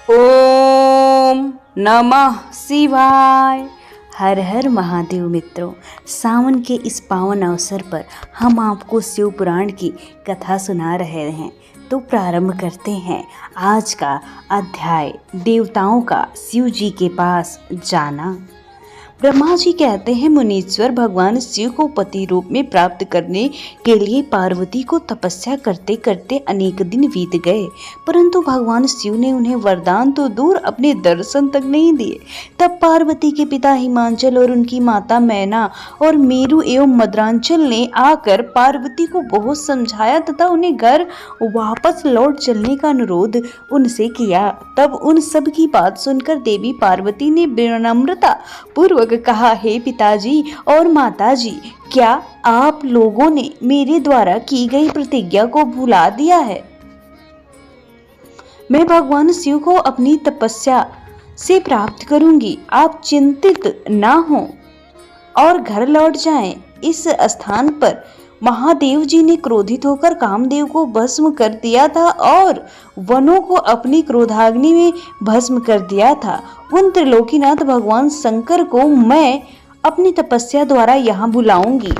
ओम नमः शिवाय। हर हर महादेव। मित्रों, सावन के इस पावन अवसर पर हम आपको शिव पुराण की कथा सुना रहे हैं। तो प्रारंभ करते हैं आज का अध्याय, देवताओं का शिव जी के पास जाना। ब्रह्मा जी कहते हैं, मुनीश्वर भगवान शिव को पति रूप में प्राप्त करने के लिए पार्वती को तपस्या करते करते अनेक दिन बीत गए, परंतु भगवान शिव ने उन्हें वरदान तो दूर अपने दर्शन तक नहीं दिए। तब पार्वती के पिता हिमांचल और उनकी माता मैना और मेरु एवं मद्रांचल ने आकर पार्वती को बहुत समझाया तथा उन्हें घर वापस लौट चलने का अनुरोध उनसे किया। तब उन सब की बात सुनकर देवी पार्वती ने विनम्रता पूर्वक कहा, हे पिताजी और माताजी, क्या आप लोगों ने मेरे द्वारा की गई प्रतिज्ञा को भुला दिया है? मैं भगवान शिव को अपनी तपस्या से प्राप्त करूंगी। आप चिंतित ना हो और घर लौट जाएं। इस स्थान पर महादेव जी ने क्रोधित होकर कामदेव को भस्म कर दिया था और वनों को अपनी क्रोधाग्नि में भस्म कर दिया था। उन त्रिलोकीनाथ भगवान शंकर को मैं अपनी तपस्या द्वारा यहाँ बुलाऊंगी।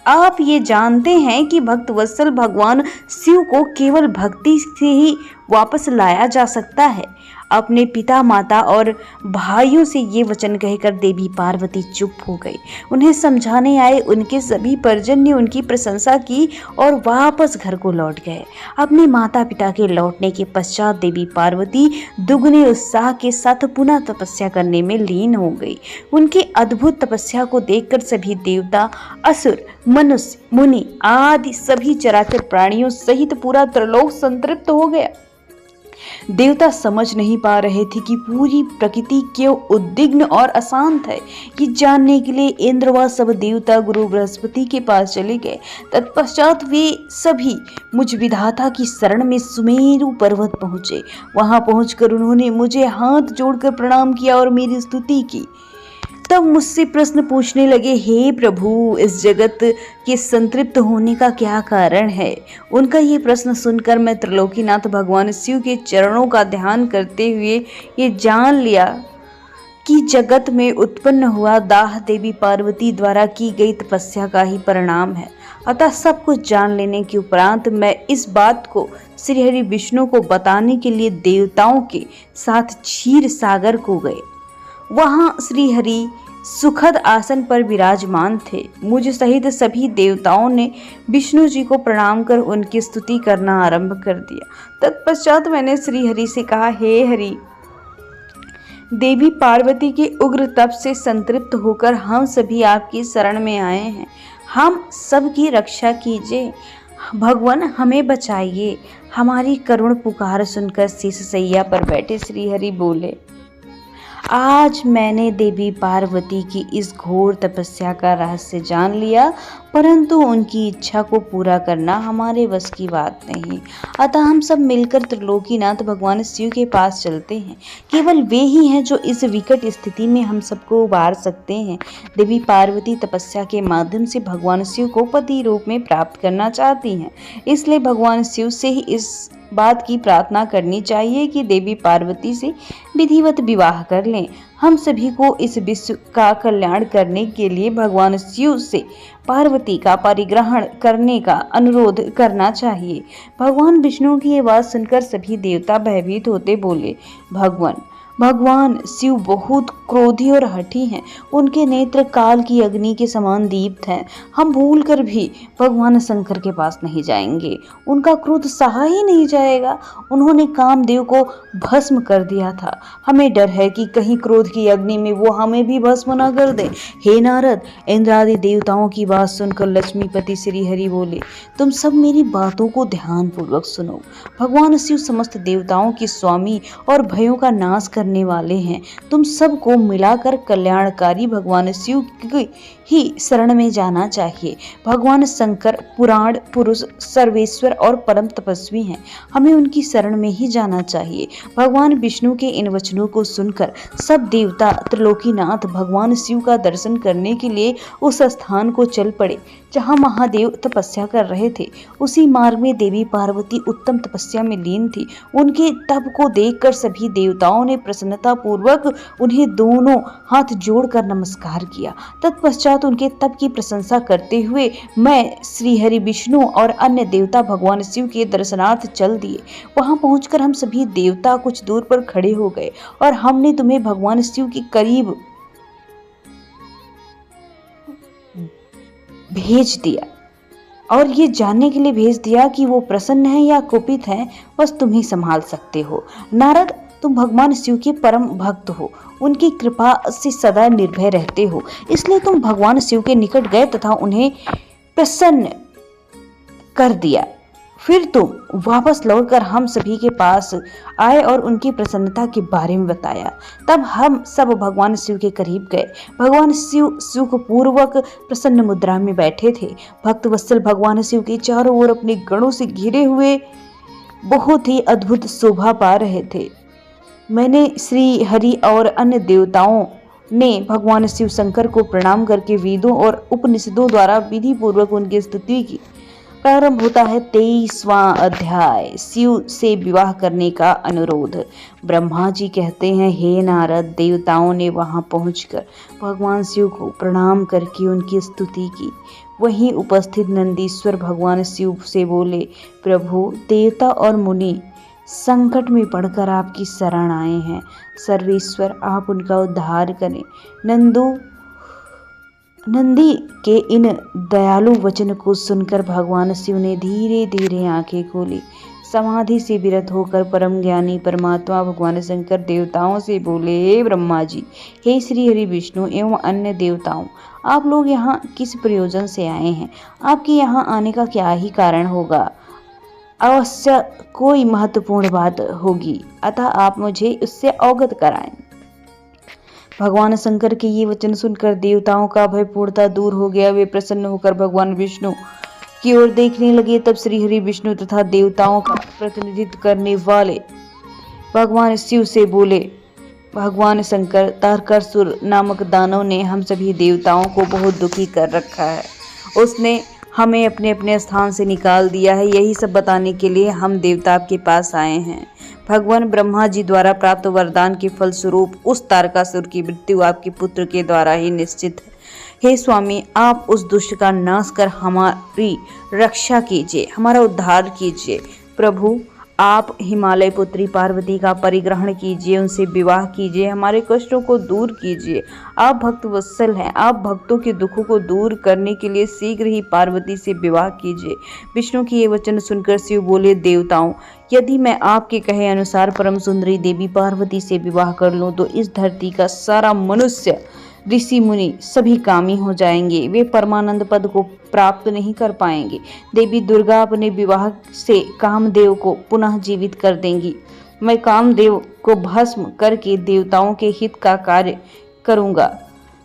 आप ये जानते हैं कि भक्त वत्सल भगवान शिव को केवल भक्ति से ही वापस लाया जा सकता है। अपने पिता, माता और भाइयों से ये वचन कहकर देवी पार्वती चुप हो गई। उन्हें समझाने आए उनके सभी परिजन ने उनकी प्रशंसा की और वापस घर को लौट गए। अपने माता पिता के लौटने के पश्चात देवी पार्वती दुगने उत्साह के साथ पुनः तपस्या करने में लीन हो गई। उनकी अद्भुत तपस्या को देखकर सभी देवता, असुर, मनुष्य, मुनि आदि सभी चराचर प्राणियों सहित पूरा त्रिलोक संतृप्त हो गया। देवता समझ नहीं पा रहे थे कि पूरी प्रकृति क्यों उद्विग्न और अशांत है। ये जानने के लिए इंद्र व सब देवता गुरु बृहस्पति के पास चले गए। तत्पश्चात वे सभी मुझ विधाता की शरण में सुमेरु पर्वत पहुंचे। वहां पहुंचकर उन्होंने मुझे हाथ जोड़कर प्रणाम किया और मेरी स्तुति की। तब मुझसे प्रश्न पूछने लगे, हे प्रभु, इस जगत के संतृप्त होने का क्या कारण है? उनका ये प्रश्न सुनकर मैं त्रिलोकीनाथ भगवान शिव के चरणों का ध्यान करते हुए ये जान लिया कि जगत में उत्पन्न हुआ दाह देवी पार्वती द्वारा की गई तपस्या का ही परिणाम है। अतः सब कुछ जान लेने के उपरांत मैं इस बात को श्री हरि विष्णु को बताने के लिए देवताओं के साथ क्षीर सागर को गए। वहां श्री हरि सुखद आसन पर विराजमान थे। मुझ सहित सभी देवताओं ने विष्णु जी को प्रणाम कर उनकी स्तुति करना आरंभ कर दिया। तत्पश्चात मैंने श्री हरि से कहा, हे हरि, देवी पार्वती के उग्र तप से संतृप्त होकर हम सभी आपकी शरण में आए हैं। हम सब की रक्षा कीजिए। भगवान, हमें बचाइए। हमारी करुण पुकार सुनकर शीश सैया पर बैठे श्री हरि बोले, आज मैंने देवी पार्वती की इस घोर तपस्या का रहस्य जान लिया, परंतु उनकी इच्छा को पूरा करना हमारे बस की बात नहीं। अतः हम सब मिलकर त्रिलोकीनाथ भगवान शिव के पास चलते हैं। केवल वे ही हैं जो इस विकट स्थिति में हम सबको उबार सकते हैं। देवी पार्वती तपस्या के माध्यम से भगवान शिव को पति रूप में प्राप्त करना चाहती हैं। इसलिए भगवान शिव से ही इस बात की प्रार्थना करनी चाहिए कि देवी पार्वती से विधिवत विवाह कर लें। हम सभी को इस विश्व का कल्याण करने के लिए भगवान शिव से पार्वती का परिग्रहण करने का अनुरोध करना चाहिए। भगवान विष्णु की ये बात सुनकर सभी देवता भयभीत होते बोले, भगवान शिव बहुत क्रोधी और हठी हैं। उनके नेत्र काल की अग्नि के समान दीप्त हैं। हम भूलकर भी भगवान शंकर के पास नहीं जाएंगे। उनका क्रोध सहा ही नहीं जाएगा। उन्होंने कामदेव को भस्म कर दिया था। हमें डर है कि कहीं क्रोध की अग्नि में वो हमें भी भस्म न कर दे। हे नारद, इंद्र आदि देवताओं की बात सुनकर लक्ष्मीपति श्री हरि बोले, तुम सब मेरी बातों को ध्यान पूर्वक सुनो। भगवान शिव समस्त देवताओं के स्वामी और भयों का नाश करने वाले हैं। तुम सबको मिलाकर कल्याणकारी भगवान शिव की ही शरण में जाना चाहिए। भगवान शंकर पुराण पुरुष, सर्वेश्वर और परम तपस्वी हैं। हमें उनकी शरण में ही जाना चाहिए। भगवान विष्णु के इन वचनों को सुनकर सब देवता त्रिलोकीनाथ भगवान शिव का दर्शन करने के लिए उस स्थान को चल पड़े जहाँ महादेव तपस्या कर रहे थे, उसी मार्ग में देवी पार्वती उत्तम तपस्या में लीन थी। उनके तप को देखकर सभी देवताओं ने प्रसन्नता पूर्वक उन्हें दोनों हाथ जोड़कर नमस्कार किया। तत्पश्चात उनके तप की प्रशंसा करते हुए मैं श्री हरि विष्णु और अन्य देवता भगवान शिव के दर्शनार्थ चल दिए। वहां पहुंचकर हम सभी देवता कुछ दूर पर खड़े हो गए और हमने तुम्हें भगवान शिव के करीब भेज दिया और ये जानने के लिए भेज दिया कि वो प्रसन्न है या कुपित है, बस तुम ही संभाल सकते हो। नारद, तुम भगवान शिव के परम भक्त हो, उनकी कृपा से सदा निर्भय रहते हो, इसलिए तुम भगवान शिव के निकट गए तथा उन्हें प्रसन्न कर दिया। फिर तुम वापस लौटकर हम सभी के पास आए और उनकी प्रसन्नता के बारे में बताया। तब हम सब भगवान शिव के करीब गए। भगवान शिव सुखपूर्वक प्रसन्न मुद्रा में बैठे थे। भक्त वत्सल भगवान शिव के चारों ओर अपने गणों से घिरे हुए बहुत ही अद्भुत शोभा पा रहे थे। मैंने श्री हरि और अन्य देवताओं ने भगवान शिव शंकर को प्रणाम करके वेदों और उपनिषदों द्वारा विधि पूर्वक उनकी स्तुति की। प्रारंभ होता है 23वां अध्याय, शिव से विवाह करने का अनुरोध। ब्रह्मा जी कहते हैं, हे नारद, देवताओं ने वहां पहुंचकर भगवान शिव को प्रणाम करके उनकी स्तुति की। वहीं उपस्थित नंदीश्वर भगवान शिव से बोले, प्रभु, देवता और मुनि संकट में पड़कर आपकी शरण आए हैं। सर्वेश्वर, आप उनका उद्धार करें। नंदी के इन दयालु वचन को सुनकर भगवान शिव ने धीरे धीरे आंखें खोली। समाधि से विरत होकर परम ज्ञानी परमात्मा भगवान शंकर देवताओं से बोले, हे ब्रह्मा जी, हे श्री हरि विष्णु एवं अन्य देवताओं, आप लोग यहाँ किस प्रयोजन से आए हैं? आपके यहाँ आने का क्या ही कारण होगा? अवश्य कोई महत्वपूर्ण बात होगी, अतः आप मुझे उससे अवगत कराएं। भगवान शंकर के ये वचन सुनकर देवताओं का भयपूर्णता दूर हो गया। वे प्रसन्न होकर भगवान विष्णु की ओर देखने लगे। तब श्री हरि विष्णु तथा देवताओं का प्रतिनिधित्व करने वाले भगवान शिव से बोले, भगवान शंकर, तारकासुर नामक दानव ने हम सभी देवताओं को बहुत दुखी कर रखा है। उसने हमें अपने अपने स्थान से निकाल दिया है। यही सब बताने के लिए हम देवता आपके पास आए हैं। भगवान ब्रह्मा जी द्वारा प्राप्त वरदान के फलस्वरूप उस तारकासुर की मृत्यु आपके पुत्र के द्वारा ही निश्चित है। हे स्वामी, आप उस दुष्ट का नाश कर हमारी रक्षा कीजिए, हमारा उद्धार कीजिए। प्रभु, आप हिमालय पुत्री पार्वती का परिग्रहण कीजिए, उनसे विवाह कीजिए, हमारे कष्टों को दूर कीजिए। आप भक्त वत्सल हैं, आप भक्तों के दुखों को दूर करने के लिए शीघ्र ही पार्वती से विवाह कीजिए। विष्णु की ये वचन सुनकर शिव बोले, देवताओं, यदि मैं आपके कहे अनुसार परम सुंदरी देवी पार्वती से विवाह कर लूं तो इस धरती का सारा मनुष्य, ऋषि मुनि सभी कामी हो जाएंगे। वे परमानंद पद को प्राप्त नहीं कर पाएंगे। देवी दुर्गा अपने विवाह से कामदेव को पुनः जीवित कर देंगी। मैं कामदेव को भस्म करके देवताओं के हित का कार्य करूंगा।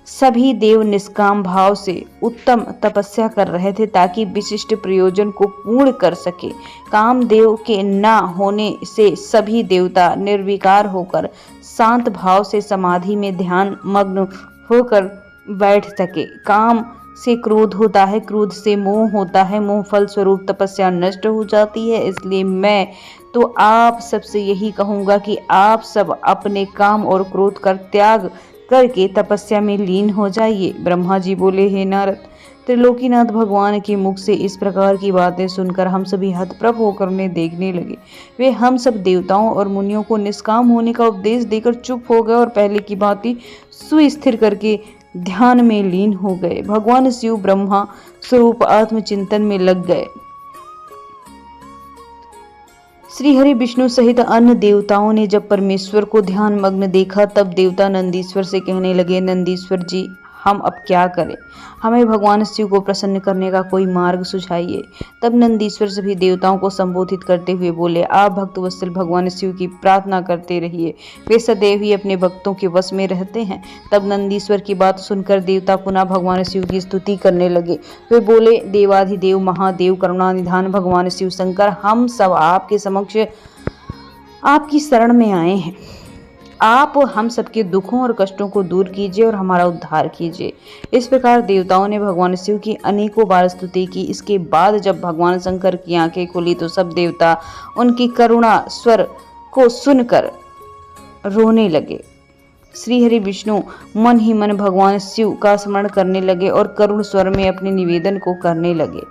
सभी देव निष्काम भाव से उत्तम तपस्या कर रहे थे ताकि विशिष्ट प्रयोजन को पूर्ण कर सके। कामदेव के न होने से सभी देवता निर्विकार होकर शांत भाव से समाधि में ध्यान मग्न होकर बैठ सके। काम से क्रोध होता है, क्रोध से मोह होता है, मोह फल स्वरूप तपस्या नष्ट हो जाती है। इसलिए मैं तो आप सबसे यही कहूँगा कि आप सब अपने काम और क्रोध का त्याग करके तपस्या में लीन हो जाइए। ब्रह्मा जी बोले, हे नारद, त्रिलोकीनाथ भगवान के मुख से इस प्रकार की बातें सुनकर हम सभी हतप्रभ होकर उन्हें देखने लगे। वे हम सब देवताओं और मुनियों को निष्काम होने का उपदेश देकर चुप हो गए और पहले की भांति सुस्थिर करके ध्यान में लीन हो गए। भगवान शिव ब्रह्मा स्वरूप आत्मचिंतन में लग गए। श्री हरि विष्णु सहित अन्य देवताओं ने जब परमेश्वर को ध्यान मग्न देखा तब देवता नंदीश्वर से कहने लगे, नंदीश्वर जी, हम अब क्या करें? हमें भगवान शिव को प्रसन्न करने का कोई मार्ग सुझाइए। तब नंदीश्वर सभी देवताओं को संबोधित करते हुए बोले, आप भक्त वत्सल भगवान शिव की प्रार्थना करते रहिए, वे सदैव ही अपने भक्तों के वश में रहते हैं। तब नंदीश्वर की बात सुनकर देवता पुनः भगवान शिव की स्तुति करने लगे। वे बोले, देवाधिदेव महादेव करुणानिधान भगवान शिव शंकर, हम सब आपके समक्ष आपकी शरण में आए हैं। आप हम सबके दुखों और कष्टों को दूर कीजिए और हमारा उद्धार कीजिए। इस प्रकार देवताओं ने भगवान शिव की अनेकों बार स्तुति की। इसके बाद जब भगवान शंकर की आंखें खुली तो सब देवता उनकी करुणा स्वर को सुनकर रोने लगे। श्री हरि विष्णु मन ही मन भगवान शिव का स्मरण करने लगे और करुण स्वर में अपने निवेदन को करने लगे।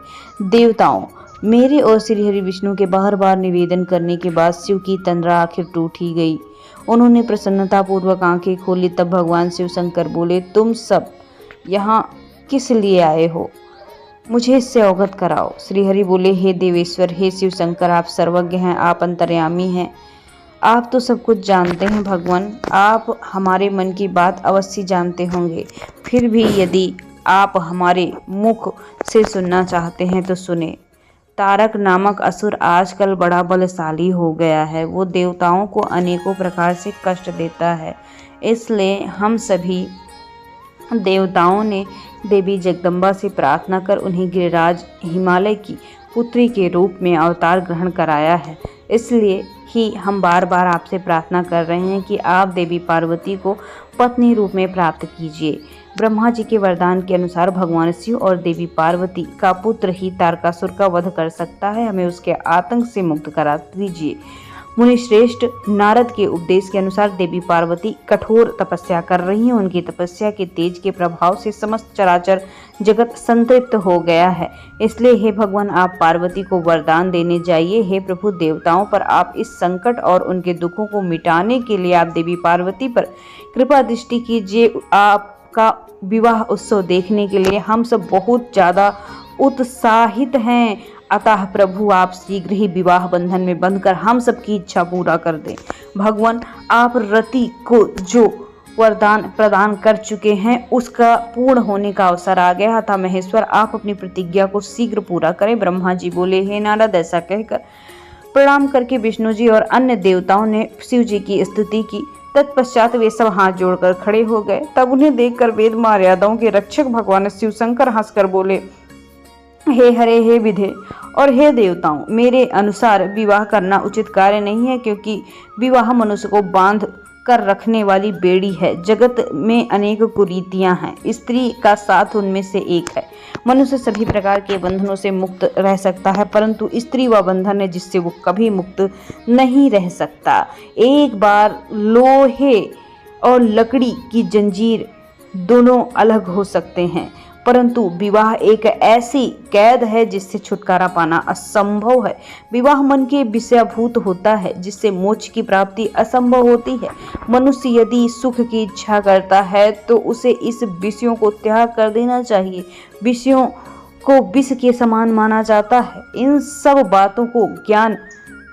देवताओं, मेरे और श्री हरि विष्णु के बार बार निवेदन करने के बाद शिव की तंद्रा आखिर टूट ही गई। उन्होंने प्रसन्नता पूर्वक आंखें खोली। तब भगवान शिव शंकर बोले, तुम सब यहाँ किस लिए आए हो? मुझे इससे अवगत कराओ। श्री हरि बोले, हे देवेश्वर, हे शिव शंकर, आप सर्वज्ञ हैं, आप अंतर्यामी हैं, आप तो सब कुछ जानते हैं। भगवान, आप हमारे मन की बात अवश्य जानते होंगे। फिर भी यदि आप हमारे मुख से सुनना चाहते हैं तो सुने। तारक नामक असुर आजकल बड़ा बलशाली हो गया है। वो देवताओं को अनेकों प्रकार से कष्ट देता है। इसलिए हम सभी देवताओं ने देवी जगदम्बा से प्रार्थना कर उन्हें गिरिराज हिमालय की पुत्री के रूप में अवतार ग्रहण कराया है। इसलिए ही हम बार बार आपसे प्रार्थना कर रहे हैं कि आप देवी पार्वती को पत्नी रूप में प्राप्त कीजिए। ब्रह्मा जी के वरदान के अनुसार भगवान शिव और देवी पार्वती का पुत्र ही तारकासुर का वध कर सकता है। हमें उसके आतंक से मुक्त करा दीजिए। मुनिश्रेष्ठ नारद के उपदेश के अनुसार देवी पार्वती कठोर तपस्या कर रही हैं। उनकी तपस्या के तेज के प्रभाव से समस्त चराचर जगत संतृप्त हो गया है। इसलिए हे भगवान, आप पार्वती को वरदान देने जाइए। हे प्रभु, देवताओं पर आप इस संकट और उनके दुखों को मिटाने के लिए आप देवी पार्वती पर कृपा दृष्टि कीजिए। आपका विवाह उत्सव देखने के लिए हम सब बहुत ज्यादा उत्साहित हैं। अतः प्रभु, आप शीघ्र ही विवाह बंधन में बंधकर हम सबकी इच्छा पूरा कर दें। भगवान, आप रति को जो वरदान प्रदान कर चुके हैं उसका पूर्ण होने का अवसर आ गया। अतः महेश्वर, आप अपनी प्रतिज्ञा को शीघ्र पूरा करें। ब्रह्मा जी बोले, हे नारद, ऐसा कहकर प्रणाम करके विष्णु जी और अन्य देवताओं ने शिव जी की स्तुति की। तत्पश्चात वे सब हाथ जोड़कर खड़े हो गए। तब उन्हें देखकर वेद मर्यादाओं के रक्षक भगवान शिव शंकर हंसकर बोले, हे हरे, हे विधे और हे देवताओं, मेरे अनुसार विवाह करना उचित कार्य नहीं है, क्योंकि विवाह मनुष्य को बांध कर रखने वाली बेड़ी है। जगत में अनेक कुरीतियां हैं, स्त्री का साथ उनमें से एक है। मनुष्य सभी प्रकार के बंधनों से मुक्त रह सकता है, परंतु स्त्री वह बंधन है जिससे वो कभी मुक्त नहीं रह सकता। एक बार लोहे और लकड़ी की जंजीर दोनों अलग हो सकते हैं, परंतु विवाह एक ऐसी कैद है जिससे छुटकारा पाना असंभव है। विवाह मन के विषयभूत होता है जिससे मोक्ष की प्राप्ति असंभव होती है। मनुष्य यदि सुख की इच्छा करता है तो उसे इस विषयों को त्याग कर देना चाहिए। विषयों को विष के समान माना जाता है। इन सब बातों को ज्ञान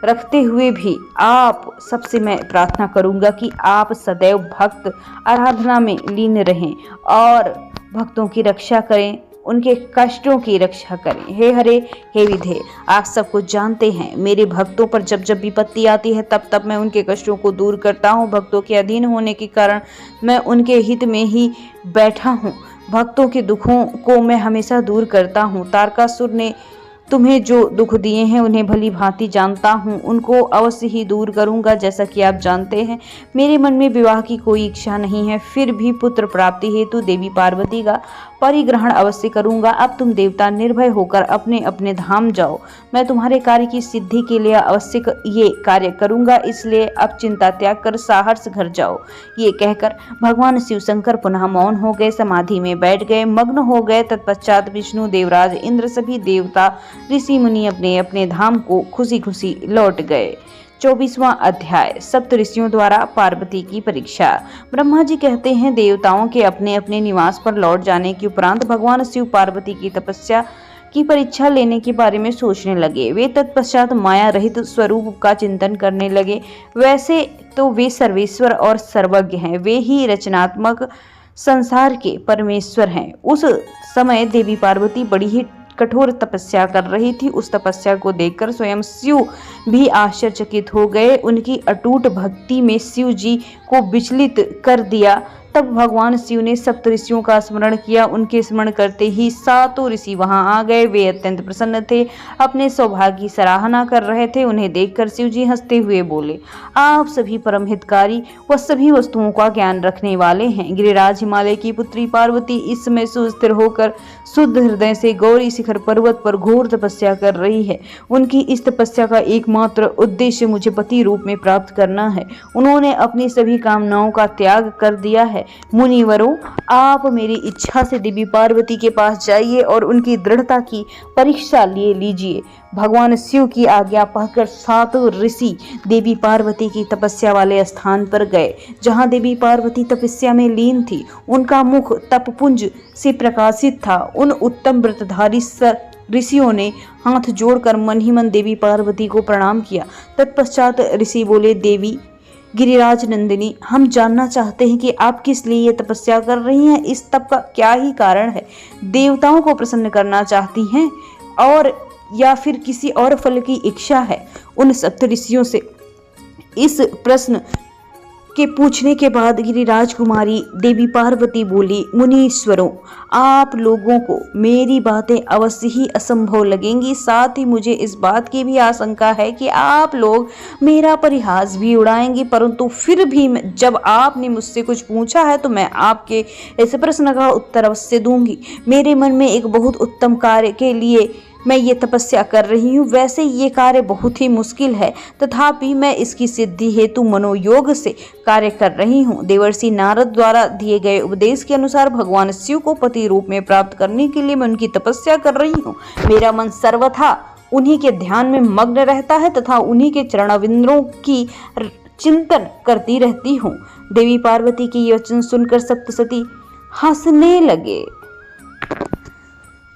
रखते हुए भी आप सबसे मैं प्रार्थना करूंगा कि आप सदैव भक्त आराधना में लीन रहें और भक्तों की रक्षा करें, उनके कष्टों की रक्षा करें। हे हरे, हे विधे, आप सब कुछ जानते हैं। मेरे भक्तों पर जब जब विपत्ति आती है तब तब मैं उनके कष्टों को दूर करता हूँ। भक्तों के अधीन होने के कारण मैं उनके हित में ही बैठा हूँ। भक्तों के दुखों को मैं हमेशा दूर करता हूँ। तारकासुर ने तुम्हें जो दुख दिए हैं उन्हें भली भांति जानता हूँ, उनको अवश्य ही दूर करूंगा। जैसा कि आप जानते हैं, मेरे मन में विवाह की कोई इच्छा नहीं है, फिर भी पुत्र प्राप्ति हेतु देवी पार्वती का परिग्रहण अवश्य करूंगा। अब तुम देवता निर्भय होकर अपने अपने धाम जाओ। मैं तुम्हारे कार्य की सिद्धि के लिए अवश्य ये कार्य करूंगा, इसलिए अब चिंता त्याग कर साहस घर जाओ। ये कहकर भगवान शिव शंकर पुनः मौन हो गए, समाधि में बैठ गए, मग्न हो गए। तत्पश्चात विष्णु, देवराज, इंद्र सभी देवता, ऋषि मुनि अपने अपने धाम को खुशी खुशी लौट गए। 24वां अध्याय, सप्त ऋषियों द्वारा पार्वती की परीक्षा। ब्रह्मा जी कहते हैं, देवताओं के अपने अपने निवास पर लौट जाने के उपरांत भगवान शिव पार्वती की तपस्या की परीक्षा लेने के बारे में सोचने लगे। वे तत्पश्चात माया रहित स्वरूप का चिंतन करने लगे। वैसे तो वे सर्वेश्वर और सर्वज्ञ हैं, वे ही रचनात्मक संसार के परमेश्वर हैं। उस समय देवी पार्वती बड़ी ही कठोर तपस्या कर रही थी। उस तपस्या को देखकर स्वयं शिव भी आश्चर्यचकित हो गए। उनकी अटूट भक्ति में शिव जी को विचलित कर दिया तब भगवान शिव ने सप्त ऋषियों का स्मरण किया। उनके स्मरण करते ही सातों ऋषि वहां आ गए। वे अत्यंत प्रसन्न थे, अपने सौभाग्य की सराहना कर रहे थे। उन्हें देखकर शिव जी हंसते हुए बोले, आप सभी परम हितकारी व सभी वस्तुओं का ज्ञान रखने वाले हैं। गिरिराज हिमालय की पुत्री पार्वती इस समय सुस्थिर होकर शुद्ध हृदय से गौरी शिखर पर्वत पर घोर तपस्या कर रही है। उनकी इस तपस्या का एकमात्र उद्देश्य मुझे पति रूप में प्राप्त करना है। उन्होंने अपनी सभी कामनाओं का त्याग कर दिया है। मुनिवरों, आप मेरी इच्छा से देवी पार्वती के पास जाइए और उनकी दृढ़ता की परीक्षा ले लीजिए। भगवान शिव की आज्ञा पाकर सातों ऋषि देवी पार्वती की तपस्या वाले स्थान पर गए, जहां देवी पार्वती तपस्या में लीन थी। उनका मुख तपपुंज से प्रकाशित था। उन उत्तम व्रतधारी ऋषियों ने हाथ जोड़कर मन ही मन देवी पार्वती को प्रणाम किया। तत्पश्चात ऋषि बोले, देवी गिरिराज नंदिनी, हम जानना चाहते हैं कि आप किस लिए ये तपस्या कर रही हैं। इस तप का क्या ही कारण है? देवताओं को प्रसन्न करना चाहती हैं और या फिर किसी और फल की इच्छा है? उन सप्त ऋषियों से इस प्रश्न के पूछने के बाद गिरिराज कुमारी देवी पार्वती बोली, मुनीश्वरों, आप लोगों को मेरी बातें अवश्य ही असंभव लगेंगी। साथ ही मुझे इस बात की भी आशंका है कि आप लोग मेरा परिहास भी उड़ाएंगे, परंतु फिर भी जब आपने मुझसे कुछ पूछा है तो मैं आपके इस प्रश्न का उत्तर अवश्य दूंगी। मेरे मन में एक बहुत उत्तम कार्य के लिए मैं ये तपस्या कर रही हूँ। वैसे ये कार्य बहुत ही मुश्किल है, तथापि मैं इसकी सिद्धि हेतु मनोयोग से कार्य कर रही हूँ। देवर्षि नारद द्वारा दिए गए उपदेश के अनुसार भगवान शिव को पति रूप में प्राप्त करने के लिए मैं उनकी तपस्या कर रही हूँ। मेरा मन सर्वथा उन्हीं के ध्यान में मग्न रहता है तथा उन्हीं के चरणाविंदों की चिंतन करती रहती हूँ। देवी पार्वती की ये वचन सुनकर सप्तसती हंसने लगे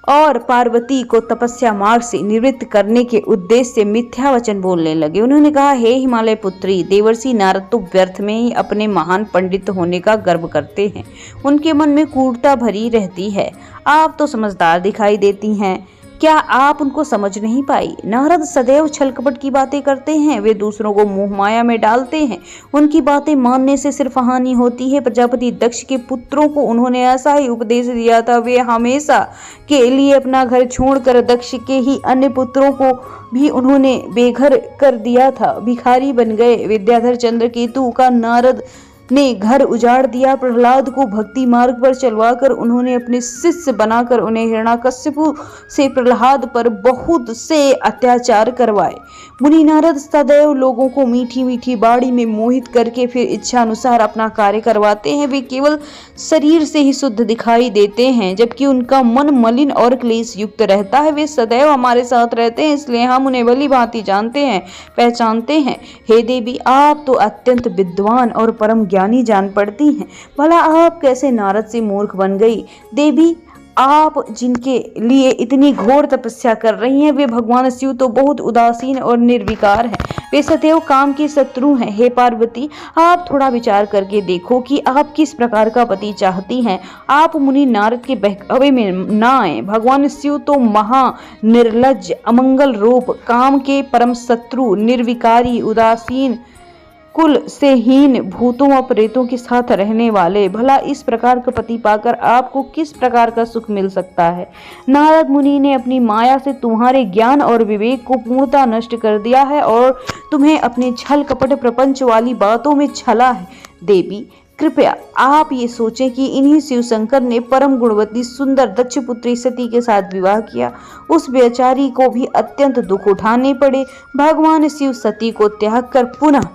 और पार्वती को तपस्या मार्ग से निवृत्त करने के उद्देश्य से मिथ्या वचन बोलने लगे। उन्होंने कहा, हे हिमालय पुत्री, देवर्षि नारद तो व्यर्थ में ही अपने महान पंडित होने का गर्व करते हैं। उनके मन में क्रूरता भरी रहती है। आप तो समझदार दिखाई देती हैं, क्या आप उनको समझ नहीं पाई? नारद सदैव छल कपट की बातें करते हैं। वे दूसरों को मोह माया में डालते हैं। उनकी बातें मानने से सिर्फ हानि होती है। प्रजापति दक्ष के पुत्रों को उन्होंने ऐसा ही उपदेश दिया था। वे हमेशा के लिए अपना घर छोड़कर दक्ष के ही अन्य पुत्रों को भी उन्होंने बेघर कर दिया था, भिखारी बन गए। विद्याधर चंद्रकेतु का नारद ने घर उजाड़ दिया। प्रहलाद को भक्ति मार्ग पर चलवाकर उन्होंने अपने शिष्य बनाकर उन्हें हिरण्याकश्यपु से प्रहलाद पर बहुत से अत्याचार करवाए। मुनि नारद सदैव लोगों को मीठी मीठी बाणी में मोहित करके फिर इच्छा अनुसार अपना कार्य करवाते हैं। वे केवल शरीर से ही शुद्ध दिखाई देते हैं, जबकि उनका मन मलिन और क्लेश युक्त रहता है। वे सदैव हमारे साथ रहते हैं, इसलिए हम उन्हें भली भांति जानते हैं, पहचानते हैं। हे देवी, आप तो अत्यंत विद्वान और परम ज्ञानी जान पड़ती हैं। भला आप कैसे नारद से मूर्ख बन गई? देवी, आप जिनके लिए इतनी घोर तपस्या कर रही हैं, वे भगवान शिव तो बहुत उदासीन और निर्विकार हैं। वे सदैव काम के शत्रु हैं। हे पार्वती, आप थोड़ा विचार करके देखो कि आप किस प्रकार का पति चाहती हैं। आप मुनि नारद के बहकावे में ना आए। भगवान शिव तो महा निर्लज्ज, अमंगल रूप, काम के परम शत्रु, निर्विकारी, उदासीन, कुल से हीन, भूतों और प्रेतों के साथ रहने वाले। भला इस प्रकार का पति पाकर आपको किस प्रकार का सुख मिल सकता है? नारद मुनि ने अपनी माया से तुम्हारे ज्ञान और विवेक को पूर्णतः नष्ट कर दिया है और तुम्हें अपने छल कपट प्रपंच वाली बातों में छला है। देवी, कृपया आप ये सोचें कि इन्हीं शिव शंकर ने परम गुणवती सुंदर दक्ष पुत्री सती के साथ विवाह किया। उस बेचारी को भी अत्यंत दुख उठाने पड़े। भगवान शिव सती को त्याग कर पुनः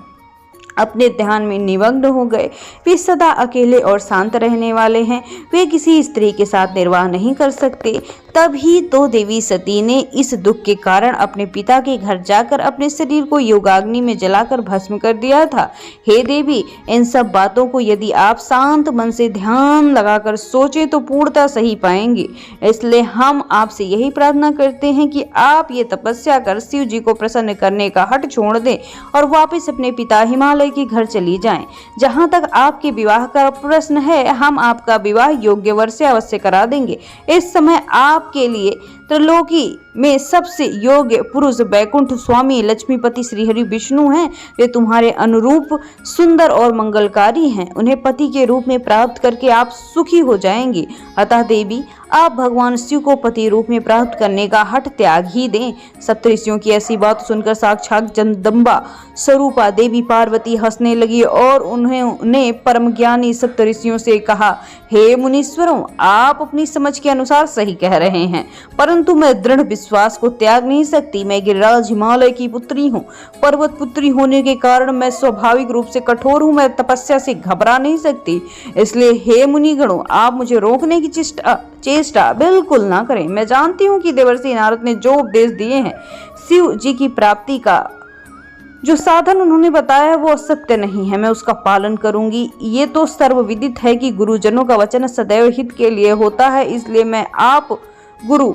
अपने ध्यान में निमग्न हो गए। वे सदा अकेले और शांत रहने वाले हैं। वे किसी स्त्री के साथ निर्वाह नहीं कर सकते। तभी तो देवी सती ने इस दुख के कारण अपने पिता के घर जाकर अपने शरीर को योगाग्नि में जलाकर भस्म कर दिया था। हे देवी, इन सब बातों को यदि आप शांत मन से ध्यान लगाकर सोचें तो पूर्णतः सही पाएंगे। इसलिए हम आपसे यही प्रार्थना करते हैं कि आप ये तपस्या कर शिव जी को प्रसन्न करने का हठ छोड़ दें और वापस अपने पिता हिमालय हिमालय के घर चली जाएं। जहां तक आपके विवाह का प्रश्न है, हम आपका विवाह योग्य वर से अवश्य करा देंगे। इस समय आपके लिए त्रिलोकी में सबसे योग्य पुरुष बैकुंठ स्वामी लक्ष्मीपति श्रीहरि विष्णु हैं। वे तुम्हारे अनुरूप सुंदर और मंगलकारी हैं। उन्हें पति के रूप में प्राप्त करके आप सुखी हो जाएंगी। अतः देवी, आप भगवान शिव को पति रूप में प्राप्त करने का हठ त्याग ही दें। सप्तऋषियों की ऐसी बात सुनकर साक्षात जगदम्बा स्वरूपा देवी पार्वती हंसने लगी और उन्होंने परम ज्ञानी सप्तऋषियों से कहा, हे मुनीश्वरों, आप अपनी समझ के अनुसार सही कह रहे हैं, परंतु मैं दृढ़ विश्वास को त्याग नहीं सकती। मैं गिरिराज हिमालय की पुत्री हूँ। पर्वत पुत्री होने के कारण मैं स्वाभाविक रूप से कठोर हूँ। मैं तपस्या से घबरा नहीं सकती। इसलिए हे मुनिगणों, आप मुझे रोकने की चेष्टा बिल्कुल ना करें। मैं जानती हूँ कि देवर्षि नारद ने जो उपदेश दिए हैं, शिव जी की प्राप्ति का जो साधन उन्होंने बताया है, वो असत्य नहीं है। मैं उसका पालन करूंगी। ये तो सर्वविदित है कि गुरुजनों का वचन सदैव हित के लिए होता है। इसलिए मैं आप गुरु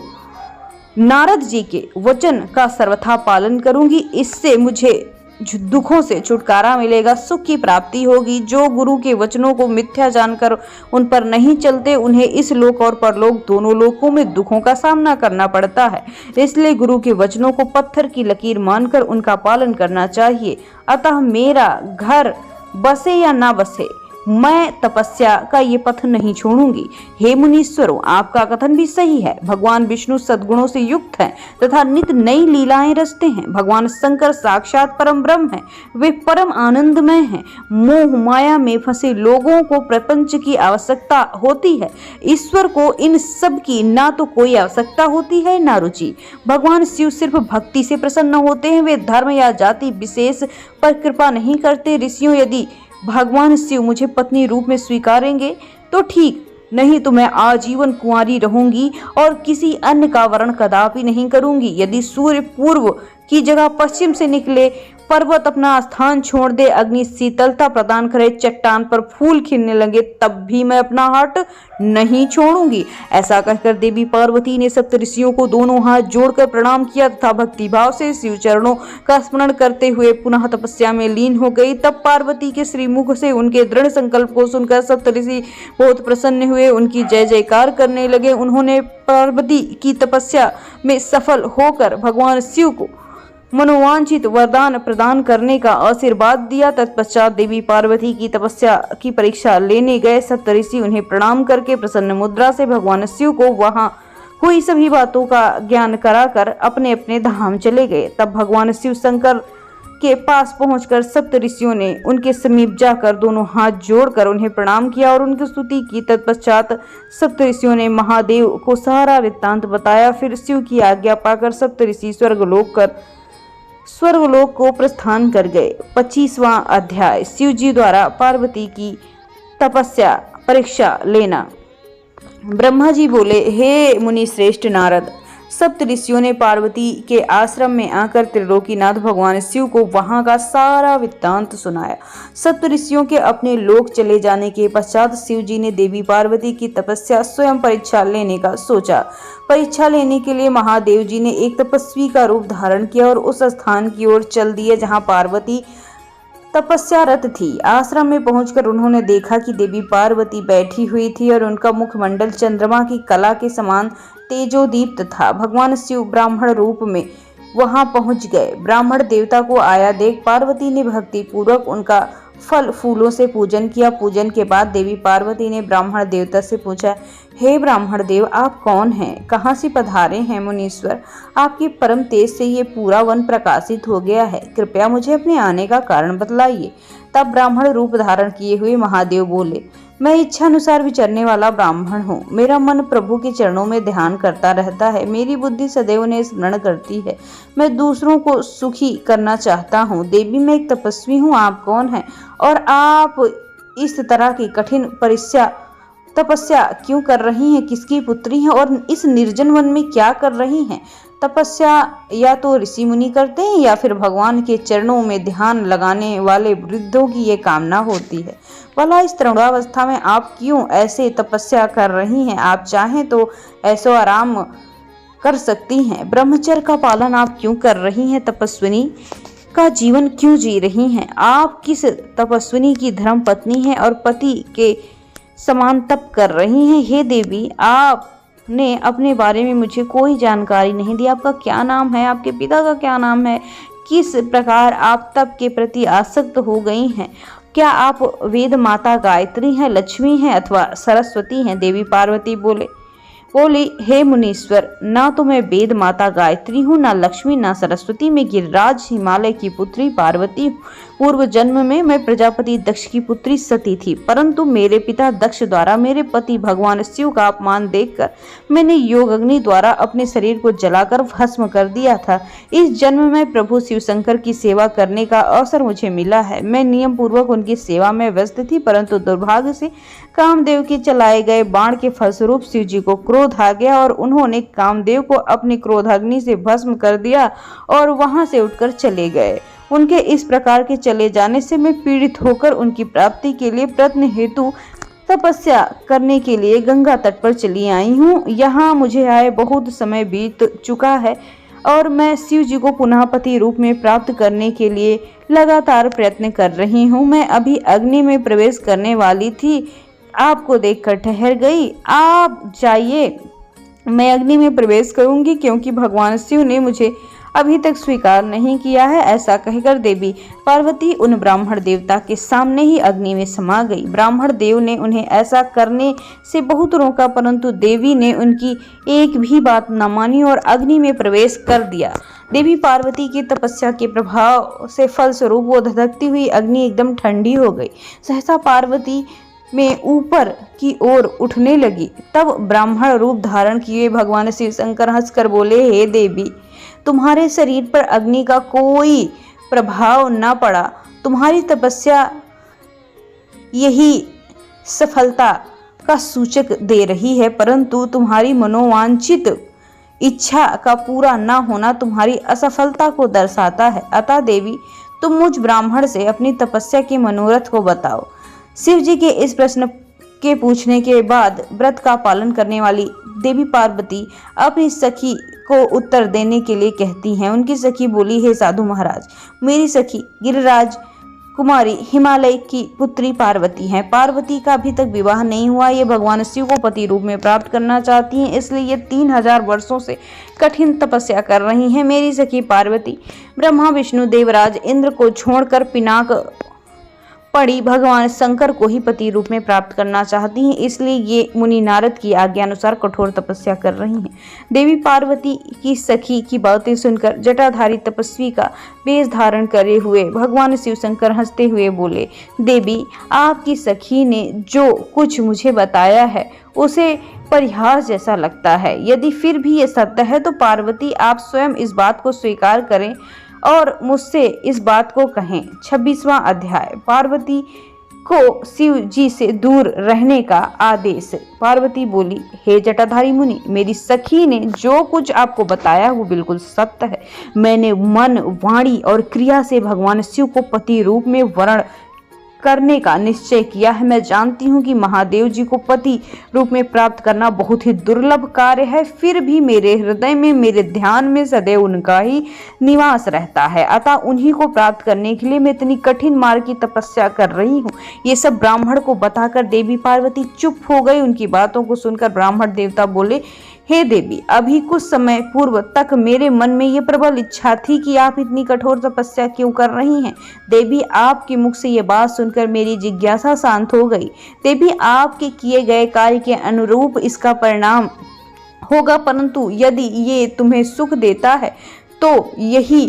नारद जी के वचन का सर्वथा पालन करूंगी। इससे मुझे दुखों से छुटकारा मिलेगा, सुख की प्राप्ति होगी। जो गुरु के वचनों को मिथ्या जानकर उन पर नहीं चलते, उन्हें इस लोक और परलोक दोनों लोकों में दुखों का सामना करना पड़ता है। इसलिए गुरु के वचनों को पत्थर की लकीर मानकर उनका पालन करना चाहिए। अतः मेरा घर बसे या ना बसे, मैं तपस्या का ये पथ नहीं छोड़ूंगी। हे मुनीश्वरों, आपका कथन भी सही है। भगवान विष्णु सद्गुणों से युक्त हैं तथा नित नई लीलाएं रचते हैं। भगवान शंकर साक्षात परम ब्रह्म हैं। वे परम आनंदमय हैं। मोह माया में फंसे लोगों को प्रपंच की आवश्यकता होती है। ईश्वर को इन सब की ना तो कोई आवश्यकता होती है ना रुचि। भगवान शिव सिर्फ भक्ति से प्रसन्न होते हैं। वे धर्म या जाति विशेष पर कृपा नहीं करते। ऋषियों, यदि भगवान शिव मुझे पत्नी रूप में स्वीकारेंगे तो ठीक, नहीं तो मैं आजीवन कुंवारी रहूंगी और किसी अन्य का वर्ण कदापि नहीं करूंगी। यदि सूर्य पूर्व की जगह पश्चिम से निकले, पर्वत अपना स्थान छोड़ दे, अग्नि शीतलता प्रदान करे, चट्टान पर फूल खिलने लगे, तब भी मैं अपना हट नहीं छोड़ूंगी। ऐसा कहकर देवी पार्वती ने सप्तऋषियों को दोनों हाथ जोड़कर प्रणाम किया तथा भक्तिभाव से शिव चरणों का स्मरण करते हुए पुनः तपस्या में लीन हो गई। तब पार्वती के श्रीमुख से उनके दृढ़ संकल्प को सुनकर सप्तऋषि बहुत प्रसन्न हुए, उनकी जय जयकार करने लगे। उन्होंने पार्वती की तपस्या में सफल होकर भगवान शिव को मनोवांछित वरदान प्रदान करने का आशीर्वाद दिया। तत्पश्चात देवी पार्वती की तपस्या की परीक्षा लेने गए सप्तऋषि उन्हें प्रणाम करके प्रसन्न मुद्रा से भगवान शिव को वहां हुई सभी बातों का ज्ञान कराकर अपने अपने धाम चले गए। तब भगवान शिव शंकर के पास पहुंचकर सप्तऋषियों ने उनके समीप जाकर दोनों हाथ जोड़कर उन्हें प्रणाम किया और उनकी स्तुति की। तत्पश्चात सप्तऋषियों ने महादेव को सारा वृत्तांत बताया। फिर शिव की आज्ञा पाकर सप्तऋषि स्वर्गलोक को प्रस्थान कर गए। 25वां अध्याय, शिव जी द्वारा पार्वती की तपस्या परीक्षा लेना। ब्रह्मा जी बोले, हे मुनि श्रेष्ठ नारद, सप्तऋषियों ने पार्वती के आश्रम में आकर त्रिलोकीनाथ भगवान शिव को वहां का सारा वृत्तांत सुनाया। सप्तऋषियों के अपने लोक चले जाने के पश्चात शिव जी ने देवी पार्वती की तपस्या स्वयं परीक्षा लेने का सोचा। परीक्षा लेने के लिए महादेव जी ने एक तपस्वी का रूप धारण किया और उस स्थान की ओर चल दिए जहाँ पार्वती तपस्यारत थी। आश्रम में पहुंचकर उन्होंने देखा कि देवी पार्वती बैठी हुई थी और उनका मुखमंडल चंद्रमा की कला के समान तेजोदीप्त था। भगवान शिव ब्राह्मण रूप में वहां पहुंच गए। ब्राह्मण देवता को आया देख पार्वती ने भक्ति पूर्वक उनका फल फूलों से पूजन किया। पूजन के बाद देवी पार्वती ने ब्राह्मण देवता से पूछा, हे ब्राह्मण देव, आप कौन हैं? कहाँ से पधारे हैं? मुनीश्वर, आपके परम तेज से ये पूरा वन प्रकाशित हो गया है। कृपया मुझे अपने आने का कारण बतलाइए। तब ब्राह्मण रूप धारण किए हुए महादेव बोले, मैं इच्छानुसार विचरने वाला ब्राह्मण हूँ। मेरा मन प्रभु के चरणों में ध्यान करता रहता है। मेरी बुद्धि सदैव उन्हें स्मरण करती है। मैं दूसरों को सुखी करना चाहता हूँ। देवी, मैं एक तपस्वी हूँ। आप कौन हैं और आप इस तरह की कठिन तपस्या क्यों कर रही हैं? किसकी पुत्री हैं और इस निर्जन वन में क्या कर रही हैं? तपस्या या तो ऋषि मुनि करते हैं या फिर भगवान के चरणों में ध्यान लगाने वाले वृद्धों की ये कामना होती है। भला इस तरुणावस्था में आप क्यों ऐसे तपस्या कर रही हैं? आप चाहें तो ऐसो आराम कर सकती हैं। ब्रह्मचर्य का पालन आप क्यों कर रही हैं? तपस्विनी का जीवन क्यों जी रही हैं? आप किस तपस्विनी की धर्म पत्नी हैं और पति के समान तप कर रही हैं? हे देवी, आपने अपने बारे में मुझे कोई जानकारी नहीं दी। आपका क्या नाम है? आपके पिता का क्या नाम है? किस प्रकार आप तप के प्रति आसक्त हो गई हैं? क्या आप वेद माता गायत्री हैं, लक्ष्मी हैं अथवा सरस्वती हैं? देवी पार्वती बोली, हे मुनीश्वर, ना तो मैं वेद माता गायत्री हूँ, ना लक्ष्मी, ना सरस्वती। मैं गिरिराज हिमालय की पुत्री पार्वती हूँ। पूर्व जन्म में मैं प्रजापति दक्ष की पुत्री सती थी, परंतु मेरे पिता दक्ष द्वारा मेरे पति भगवान शिव का अपमान देखकर मैंने योग अग्नि द्वारा अपने शरीर को जलाकर भस्म कर दिया था। इस जन्म में प्रभु शिव शंकर की सेवा करने का अवसर मुझे मिला है। मैं नियम पूर्वक उनकी सेवा में व्यस्त थी, परंतु दुर्भाग्य से कामदेव के चलाए गए बाण के फलस्वरूप शिव जी को क्रोध आ गया और उन्होंने कामदेव को अपनी क्रोधाग्नि से भस्म कर दिया और वहां से उठकर चले गए। उनके इस प्रकार के चले जाने से मैं पीड़ित होकर उनकी प्राप्ति के लिए प्रयत्न हेतु तपस्या करने के लिए गंगा तट पर चली आई हूँ। यहाँ मुझे आए बहुत समय बीत चुका है और मैं शिव जी को पुनः पति रूप में प्राप्त करने के लिए लगातार प्रयत्न कर रही हूँ। मैं अभी अग्नि में प्रवेश करने वाली थी, आपको देखकर ठहर गई। आप जाइए, मैं अग्नि में प्रवेश करूंगी क्योंकि भगवान शिव ने मुझे अभी तक स्वीकार नहीं किया है। ऐसा कहकर देवी पार्वती उन ब्राह्मण देवता के सामने ही अग्नि में समा गई। ब्राह्मण देव ने उन्हें ऐसा करने से बहुत रोका, परंतु देवी ने उनकी एक भी बात न मानी और अग्नि में प्रवेश कर दिया। देवी पार्वती की तपस्या के प्रभाव से फलस्वरूप वो धधकती हुई अग्नि एकदम ठंडी हो गई। सहसा पार्वती में ऊपर की ओर उठने लगी। तब ब्राह्मण रूप धारण किए भगवान शिव शंकर हंसकर बोले, हे देवी, तुम्हारे शरीर पर अग्नि का कोई प्रभाव न पड़ा। तुम्हारी तपस्या यही सफलता का सूचक दे रही है, परंतु तुम्हारी मनोवांछित इच्छा का पूरा न होना तुम्हारी असफलता को दर्शाता है। अतः देवी, तुम मुझ ब्राह्मण से अपनी तपस्या के मनोरथ को बताओ। शिव जी के इस प्रश्न के पूछने के बाद व्रत का पालन करने वाली देवी पार्वती अपनी सखी को उत्तर देने के लिए कहती हैं। उनकी सखी बोली, हे साधु महाराज, मेरी सखी गिरिराज कुमारी हिमालय की पुत्री पार्वती हैं। पार्वती का अभी तक विवाह नहीं हुआ। ये भगवान शिव को पति रूप में प्राप्त करना चाहती हैं, इसलिए ये 3000 वर्षों से कठिन तपस्या कर रही हैं। मेरी सखी पार्वती ब्रह्मा विष्णु देवराज इंद्र को छोड़कर पिनाक पड़ी भगवान शंकर को ही पति रूप में प्राप्त करना चाहती हैं, इसलिए ये मुनि नारद की आज्ञा अनुसार कठोर तपस्या कर रही हैं। देवी पार्वती की सखी की बातें सुनकर जटाधारी तपस्वी का वेश धारण करे हुए भगवान शिव शंकर हंसते हुए बोले, देवी, आपकी सखी ने जो कुछ मुझे बताया है उसे परिहास जैसा लगता है। यदि फिर भी ये सत्य है तो पार्वती, आप स्वयं इस बात को स्वीकार करें और मुझसे इस बात को कहें। 26वां अध्याय, पार्वती को शिव जी से दूर रहने का आदेश। पार्वती बोली, हे जटाधारी मुनि, मेरी सखी ने जो कुछ आपको बताया वो बिल्कुल सत्य है। मैंने मन, वाणी और क्रिया से भगवान शिव को पति रूप में वर्ण करने का निश्चय किया है। मैं जानती हूँ कि महादेव जी को पति रूप में प्राप्त करना बहुत ही दुर्लभ कार्य है, फिर भी मेरे हृदय में, मेरे ध्यान में सदैव उनका ही निवास रहता है। अतः उन्हीं को प्राप्त करने के लिए मैं इतनी कठिन मार्ग की तपस्या कर रही हूँ। ये सब ब्राह्मण को बताकर देवी पार्वती चुप हो गई। उनकी बातों को सुनकर ब्राह्मण देवता बोले, हे देवी, अभी कुछ समय पूर्व तक मेरे मन में ये प्रबल इच्छा थी कि आप इतनी कठोर तपस्या क्यों कर रही हैं। देवी, आपके मुख से ये बात सुनकर मेरी जिज्ञासा शांत हो गई। देवी, आपके किए गए कार्य के अनुरूप इसका परिणाम होगा, परंतु यदि ये तुम्हें सुख देता है तो यही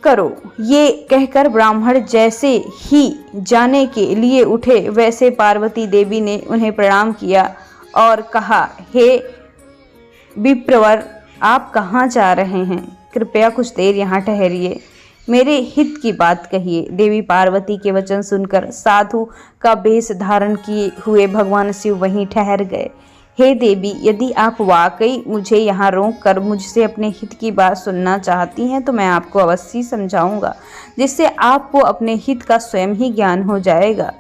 करो। ये कहकर ब्राह्मण जैसे ही जाने के लिए उठे, वैसे पार्वती देवी ने उन्हें प्रणाम किया और कहा, हे विप्रवर, आप कहाँ जा रहे हैं? कृपया कुछ देर यहाँ ठहरिए, मेरे हित की बात कहिए। देवी पार्वती के वचन सुनकर साधु का वेश धारण किए हुए भगवान शिव वहीं ठहर गए। हे देवी, यदि आप वाकई मुझे यहाँ रोक कर मुझसे अपने हित की बात सुनना चाहती हैं तो मैं आपको अवश्य समझाऊंगा, जिससे आपको अपने हित का स्वयं ही ज्ञान हो जाएगा।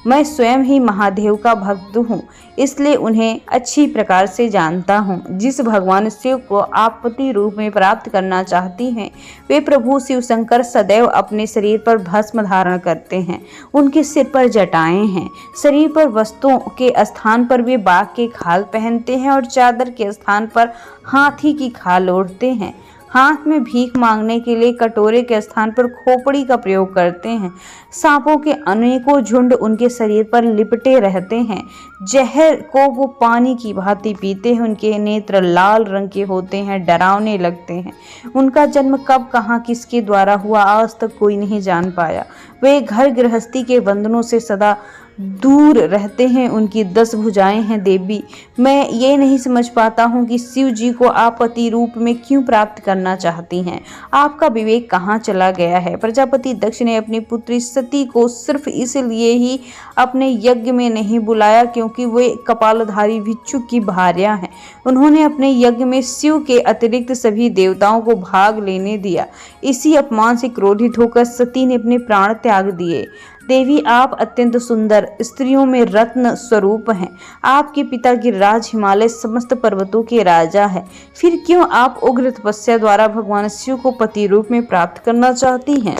मैं स्वयं ही महादेव का भक्त हूँ, इसलिए उन्हें अच्छी प्रकार से जानता हूँ। जिस भगवान शिव को आप पति रूप में प्राप्त करना चाहती हैं, वे प्रभु शिव शंकर सदैव अपने शरीर पर भस्म धारण करते हैं। उनके सिर पर जटाएं हैं, शरीर पर वस्त्रों के स्थान पर वे बाघ के खाल पहनते हैं और चादर के स्थान पर हाथी की खाल ओढ़ते हैं। हाथ में भीख मांगने के लिए कटोरे के स्थान पर खोपड़ी का प्रयोग करते हैं। सांपों के अनेकों झुंड उनके शरीर पर लिपटे रहते हैं। जहर को वो पानी की भांति पीते हैं। उनके नेत्र लाल रंग के होते हैं, डरावने लगते हैं। उनका जन्म कब, कहाँ, किसके द्वारा हुआ, आज तक कोई नहीं जान पाया। वे घर गृहस्थी के बंधनों से सदा दूर रहते हैं। उनकी 10 भुजाएं हैं देवी। मैं ये नहीं समझ पाता हूँ कि शिव जी को आप पति रूप में क्यों प्राप्त करना चाहती हैं। आपका विवेक कहाँ चला गया है। प्रजापति दक्ष ने अपनी पुत्री सती को सिर्फ इसलिए ही अपने यज्ञ में नहीं बुलाया क्योंकि वे कपालधारी भिक्षुक की भार्या हैं। उन्होंने अपने यज्ञ में शिव के अतिरिक्त सभी देवताओं को भाग लेने दिया। इसी अपमान से क्रोधित होकर सती ने अपने प्राण त्याग दिए। देवी, आप अत्यंत सुंदर, स्त्रियों में रत्न स्वरूप हैं। आपके पिता गिरिराज हिमालय समस्त पर्वतों के राजा है। फिर क्यों आप उग्र तपस्या द्वारा भगवान शिव को पति रूप में प्राप्त करना चाहती हैं?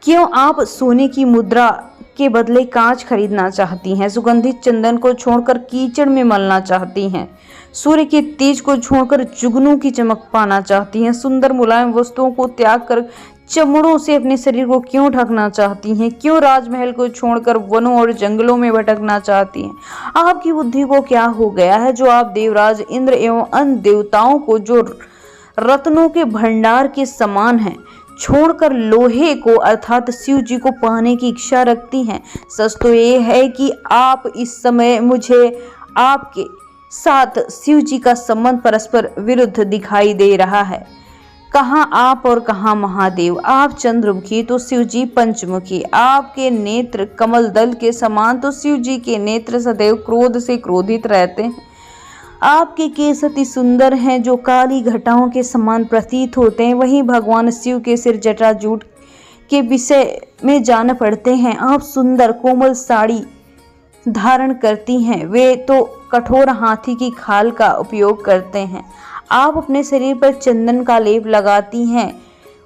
क्यों आप सोने की मुद्रा के बदले कांच खरीदना चाहती हैं? सुगंधित चंदन को छोड़कर कीचड़ में मलना चाहती हैं? सूर्य के तेज को छोड़कर जुगनू की चमक पाना चाहती हैं? सुंदर मुलायम वस्तुओं को त्याग कर चमड़ों से अपने शरीर को क्यों ढकना चाहती हैं? क्यों राजमहल को छोड़कर वनों और जंगलों में भटकना चाहती हैं? आपकी बुद्धि को क्या हो गया है जो आप देवराज इंद्र एवं अन्य देवताओं को जो रत्नों के भंडार के समान हैं छोड़कर लोहे को अर्थात शिव जी को पाने की इच्छा रखती हैं? सच तो ये है कि आप इस समय मुझे आपके साथ शिव जी का संबंध परस्पर विरुद्ध दिखाई दे रहा है। कहाँ आप और कहाँ महादेव। आप चंद्रमुखी तो शिव जी पंचमुखी। आपके नेत्र कमल दल के समान तो शिव जी के नेत्र सदैव क्रोध से क्रोधित रहते हैं। आपके केस अति सुंदर हैं जो काली घटाओं के समान प्रतीत होते हैं। वहीं भगवान शिव के सिर जटाजूट के विषय में जान पड़ते हैं। आप सुंदर कोमल साड़ी धारण करती हैं, वे तो कठोर हाथी की खाल का उपयोग करते हैं। आप अपने शरीर पर चंदन का लेप लगाती हैं,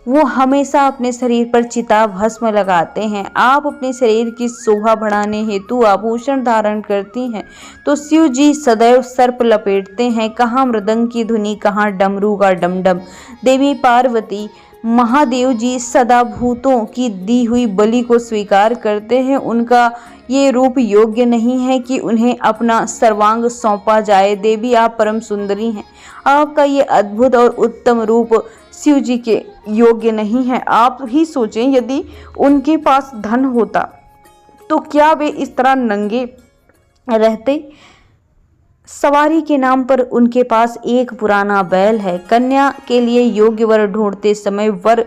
वो हमेशा अपने शरीर पर चिता भस्म लगाते हैं। आप अपने शरीर की शोभा बढ़ाने हेतु आभूषण धारण करती हैं तो शिव जी सदैव सर्प लपेटते हैं। कहाँ मृदंग की धुनी, कहाँ डमरू का डमडम। देवी पार्वती, महादेव जी सदा भूतों की दी हुई बलि को स्वीकार करते हैं। उनका ये रूप योग्य नहीं है कि उन्हें अपना सर्वांग सौंपा जाए। देवी, आप परम सुंदरी हैं। आपका ये अद्भुत और उत्तम रूप शिव जी के योग्य नहीं है। आप ही सोचें, यदि उनके पास धन होता तो क्या वे इस तरह नंगे रहते? सवारी के नाम पर उनके पास एक पुराना बैल है। कन्या के लिए योग्य वर ढूंढते समय वर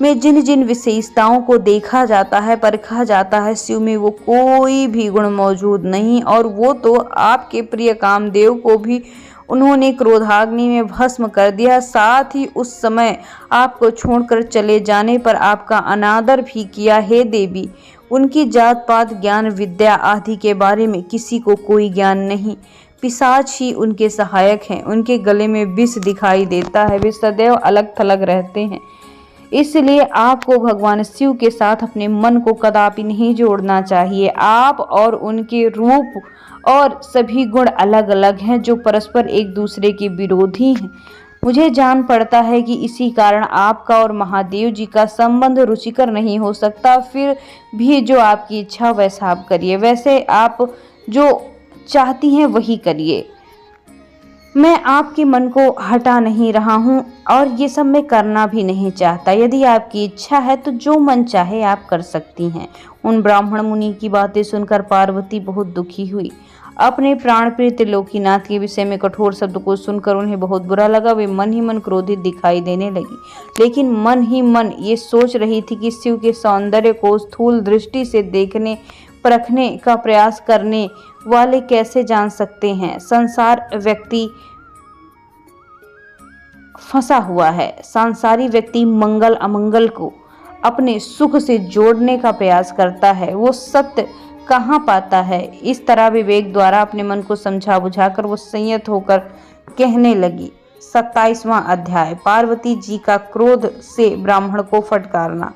में जिन जिन विशेषताओं को देखा जाता है, परखा जाता है, शिव में वो कोई भी गुण मौजूद नहीं। और वो तो आपके प्रिय कामदेव को भी उन्होंने क्रोधाग्नि में भस्म कर दिया। साथ ही उस समय आपको छोड़कर चले जाने पर आपका अनादर भी किया। हे देवी, उनकी जात पात, ज्ञान, विद्या आदि के बारे में किसी को कोई ज्ञान नहीं। पिशाच ही उनके सहायक हैं। उनके गले में विष दिखाई देता है। वे सदैव अलग थलग रहते हैं। इसलिए आपको भगवान शिव के साथ अपने मन को कदापि नहीं जोड़ना चाहिए। आप और उनके रूप और सभी गुण अलग अलग हैं जो परस्पर एक दूसरे के विरोधी हैं। मुझे जान पड़ता है कि इसी कारण आपका और महादेव जी का संबंध रुचिकर नहीं हो सकता। फिर भी जो आपकी इच्छा वैसा आप करिए। वैसे आप जो चाहती हैं वही करिए। मैं आपके मन को हटा नहीं रहा हूँ और ये सब मैं करना भी नहीं चाहता। यदि आपकी इच्छा है तो जो मन चाहे आप कर सकती हैं। उन ब्राह्मण मुनि की बातें सुनकर पार्वती बहुत दुखी हुई। अपने प्राणप्रिय त्रिलोकीनाथ के विषय में कठोर शब्द को सुनकर उन्हें बहुत बुरा लगा। वे मन ही मन क्रोधित दिखाई देने लगी, लेकिन मन ही मन ये सोच रही थी कि शिव के सौंदर्य को स्थूल दृष्टि से देखने परखने का प्रयास करने वाले कैसे जान सकते हैं। संसार व्यक्ति फंसा हुआ है। सांसारी व्यक्ति मंगल अमंगल को अपने सुख से जोड़ने का प्रयास करता है, वो सत्य कहाँ पाता है। इस तरह विवेक द्वारा अपने मन को समझा बुझाकर वो संयत होकर कहने लगी। 27वां अध्याय, पार्वती जी का क्रोध से ब्राह्मण को फटकारना।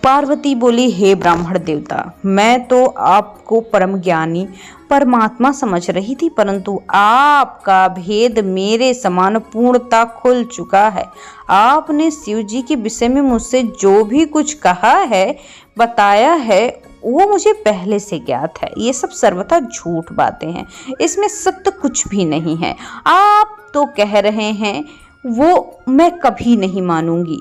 पार्वती बोली, हे ब्राह्मण देवता, मैं तो आपको परम ज्ञानी परमात्मा समझ रही थी, परंतु आपका भेद मेरे समान पूर्णता खुल चुका है। आपने शिव जी के विषय में मुझसे जो भी कुछ कहा है, बताया है, वो मुझे पहले से ज्ञात है। ये सब सर्वथा झूठ बातें हैं, इसमें सत्य कुछ भी नहीं है। आप तो कह रहे हैं, वो मैं कभी नहीं मानूंगी।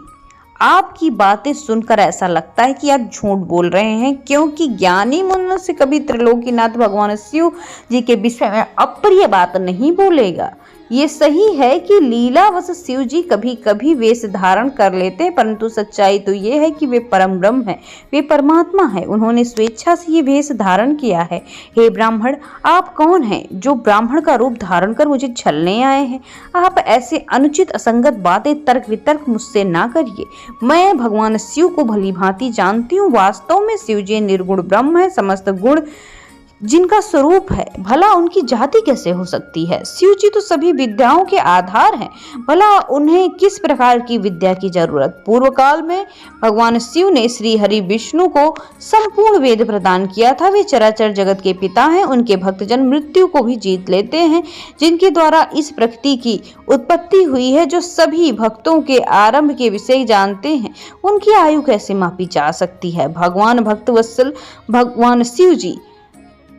आपकी बातें सुनकर ऐसा लगता है कि आप झूठ बोल रहे हैं, क्योंकि ज्ञानी मनुष्य कभी त्रिलोकीनाथ भगवान शिव जी के विषय में अप्रिय बात नहीं बोलेगा। ये सही है कि लीलावश शिव जी कभी कभी वेश धारण कर लेते हैं, परंतु सच्चाई तो ये है कि वे परम ब्रह्म है, वे परमात्मा है। उन्होंने स्वेच्छा से ये वेश धारण किया है। हे ब्राह्मण, आप कौन हैं जो ब्राह्मण का रूप धारण कर मुझे छलने आए हैं? आप ऐसे अनुचित असंगत बातें तर्क वितर्क मुझसे ना करिए। मैं भगवान शिव को भली भांति जानती हूँ। वास्तव में शिव जी निर्गुण ब्रह्म है, समस्त गुण जिनका स्वरूप है। भला उनकी जाति कैसे हो सकती है? शिव जी तो सभी विद्याओं के आधार हैं। भला उन्हें किस प्रकार की विद्या की जरूरत? पूर्व काल में भगवान शिव ने श्री हरि विष्णु को संपूर्ण वेद प्रदान किया था। वे चराचर जगत के पिता हैं। उनके भक्तजन मृत्यु को भी जीत लेते हैं, जिनके द्वारा इस प्रकृति की उत्पत्ति हुई है, जो सभी भक्तों के आरंभ के विषय जानते हैं। उनकी आयु कैसे मापी जा सकती है? भगवान भक्तवत्सल भगवान शिव जी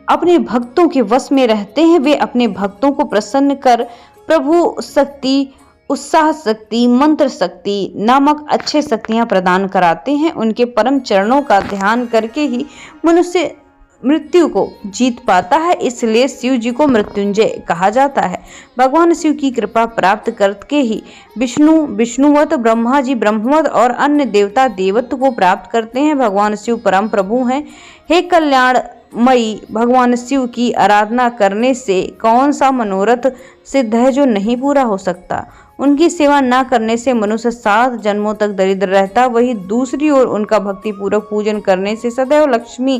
अपने भक्तों के वश में रहते हैं। वे अपने भक्तों को प्रसन्न कर प्रभु शक्ति, उत्साह शक्ति, मंत्र शक्ति नामक अच्छे शक्तियां प्रदान कराते हैं। उनके परम चरणों का ध्यान करके ही मनुष्य मृत्यु को जीत पाता है, इसलिए शिव जी को मृत्युंजय कहा जाता है। भगवान शिव की कृपा प्राप्त करके ही विष्णु विष्णुवत, ब्रह्मा जी ब्रह्मवत और अन्य देवता देवत्व को प्राप्त करते हैं। भगवान शिव परम प्रभु हैं। हे कल्याण मई, भगवान शिव की आराधना करने से कौन सा मनोरथ सिद्ध है जो नहीं पूरा हो सकता? उनकी सेवा न करने से मनुष्य 7 जन्मों तक दरिद्र रहता। वही दूसरी ओर उनका भक्ति पूर्वक पूजन करने से सदैव लक्ष्मी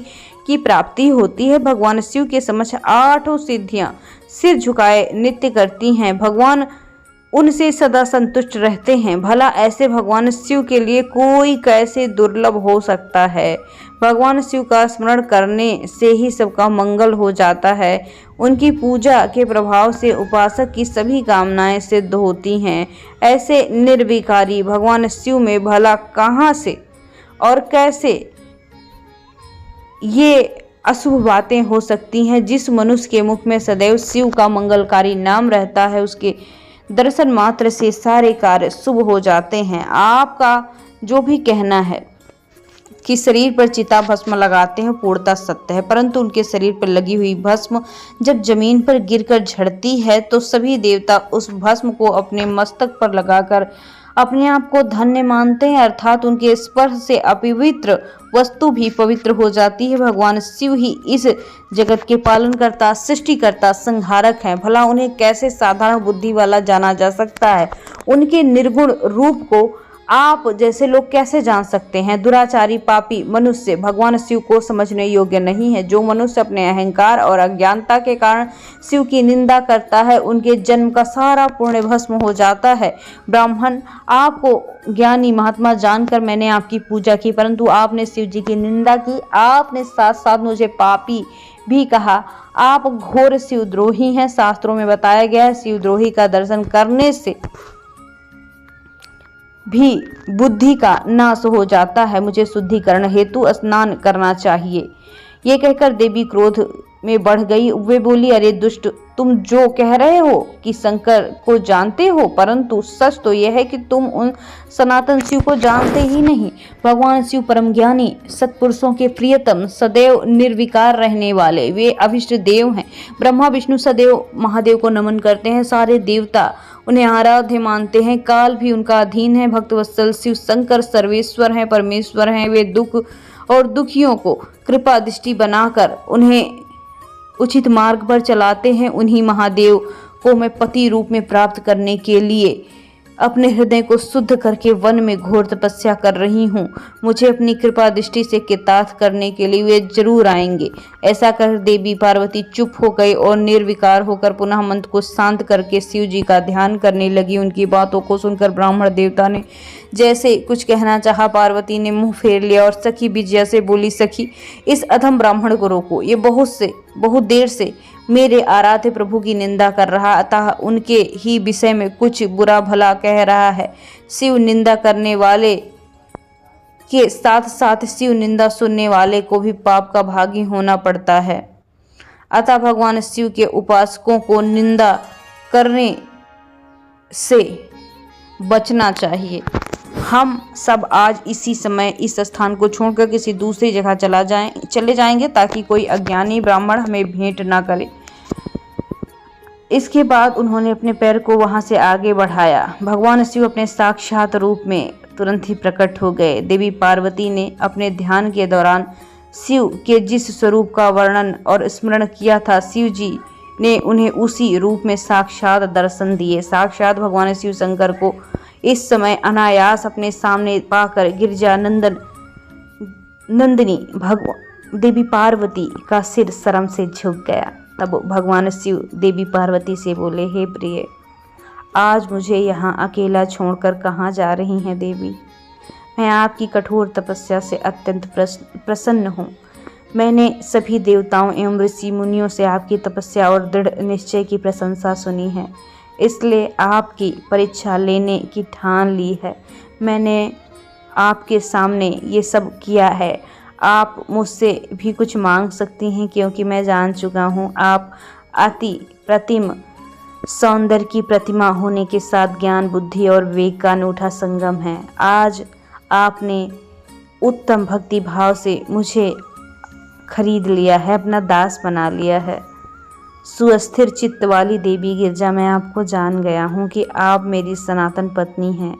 की प्राप्ति होती है। भगवान शिव के समक्ष 8 सिद्धियां सिर झुकाए नित्य करती हैं। भगवान उनसे सदा संतुष्ट रहते हैं। भला ऐसे भगवान शिव के लिए कोई कैसे दुर्लभ हो सकता है? भगवान शिव का स्मरण करने से ही सबका मंगल हो जाता है। उनकी पूजा के प्रभाव से उपासक की सभी कामनाएं सिद्ध होती हैं। ऐसे निर्विकारी भगवान शिव में भला कहाँ से और कैसे ये अशुभ बातें हो सकती हैं? जिस मनुष्य के मुख में सदैव शिव का मंगलकारी नाम रहता है, उसके दर्शन मात्र से सारे कार्य शुभ हो जाते हैं। आपका जो भी कहना है कि शरीर पर चिता भस्म लगाते हैं, पूर्णतः सत्य है, परंतु उनके शरीर पर लगी हुई भस्म जब जमीन पर गिरकर झड़ती है तो सभी देवता उस भस्म को अपने मस्तक पर लगाकर अपने आप को धन्य मानते हैं, अर्थात उनके स्पर्श से अपवित्र वस्तु भी पवित्र हो जाती है। भगवान शिव ही इस जगत के पालनकर्ता, सृष्टिकर्ता, संहारक हैं। भला उन्हें कैसे साधारण बुद्धि वाला जाना जा सकता है? उनके निर्गुण रूप को आप जैसे लोग कैसे जान सकते हैं? दुराचारी पापी मनुष्य भगवान शिव को समझने योग्य नहीं है। जो मनुष्य अपने अहंकार और अज्ञानता के कारण शिव की निंदा करता है, उनके जन्म का सारा पुण्य भस्म हो जाता है। ब्राह्मण, आपको ज्ञानी महात्मा जानकर मैंने आपकी पूजा की, परंतु आपने शिव जी की निंदा की। आपने साथ साथ मुझे पापी भी कहा। आप घोर शिवद्रोही हैं। शास्त्रों में बताया गया है, शिवद्रोही का दर्शन करने से भी बुद्धि का नाश हो जाता है। मुझे शुद्धिकरण हेतु स्नान करना चाहिए। ये कहकर देवी क्रोध में बढ़ गई। वे बोली, अरे दुष्ट, तुम जो कह रहे हो कि शंकर को जानते हो, परंतु सच तो यह है कि तुम उन सनातन शिव को जानते ही नहीं। भगवान शिव परम ज्ञानी, सत्पुरुषों के प्रियतम, सदैव निर्विकार रहने वाले, वे अभिष्ट देव हैं। ब्रह्मा विष्णु सदैव महादेव को नमन करते हैं। सारे देवता उन्हें आराध्य मानते हैं। काल भी उनका अधीन है। भक्तवत्सल शिव शंकर सर्वेश्वर हैं, परमेश्वर हैं। वे दुख और दुखियों को कृपा दृष्टि बनाकर उन्हें उचित मार्ग पर चलाते हैं। उन्हीं महादेव को मैं पति रूप में प्राप्त करने के लिए अपने हृदय को शुद्ध करके वन में घोर तपस्या कर रही हूँ। मुझे अपनी कृपा दृष्टि से कृतार्थ करने के लिए वे जरूर आएंगे। ऐसा कर देवी पार्वती चुप हो गई और निर्विकार होकर पुनः मन को शांत करके शिव जी का ध्यान करने लगी। उनकी बातों को सुनकर ब्राह्मण देवता ने जैसे कुछ कहना चाहा, पार्वती ने मुंह फेर लिया और सखी विजया से बोली, सखी, इस अधम ब्राह्मण को रोको। ये बहुत देर से मेरे आराध्य प्रभु की निंदा कर रहा, अतः उनके ही विषय में कुछ बुरा भला कह रहा है। शिव निंदा करने वाले के साथ साथ शिव निंदा सुनने वाले को भी पाप का भागी होना पड़ता है। अतः भगवान शिव के उपासकों को निंदा करने से बचना चाहिए। हम सब आज इसी समय इस स्थान को छोड़कर किसी दूसरी जगह चले जाएंगे ताकि कोई अज्ञानी ब्राह्मण हमें भेंट ना करे। इसके बाद उन्होंने अपने पैर को वहां से आगे बढ़ाया। भगवान शिव अपने साक्षात रूप में तुरंत ही प्रकट हो गए। देवी पार्वती ने अपने ध्यान के दौरान शिव के जिस स्वरूप का वर्णन और स्मरण किया था, शिव जी ने उन्हें उसी रूप में साक्षात दर्शन दिए। साक्षात भगवान शिव शंकर को इस समय अनायास अपने सामने पाकर गिरजा नंदिनी देवी पार्वती का सिर शर्म से झुक गया। तब भगवान शिव देवी पार्वती से बोले, हे प्रिय, आज मुझे यहाँ अकेला छोड़कर कहाँ जा रही हैं देवी? मैं आपकी कठोर तपस्या से अत्यंत प्रसन्न हूँ। मैंने सभी देवताओं एवं ऋषि मुनियों से आपकी तपस्या और दृढ़ निश्चय की प्रशंसा सुनी है, इसलिए आपकी परीक्षा लेने की ठान ली है। मैंने आपके सामने ये सब किया है। आप मुझसे भी कुछ मांग सकती हैं, क्योंकि मैं जान चुका हूँ आप अति प्रतिम सौंदर्य की प्रतिमा होने के साथ ज्ञान, बुद्धि और विवेक का अनूठा संगम है। आज आपने उत्तम भक्ति भाव से मुझे खरीद लिया है, अपना दास बना लिया है। सुस्थिर चित्त वाली देवी गिरजा, मैं आपको जान गया हूँ कि आप मेरी सनातन पत्नी हैं।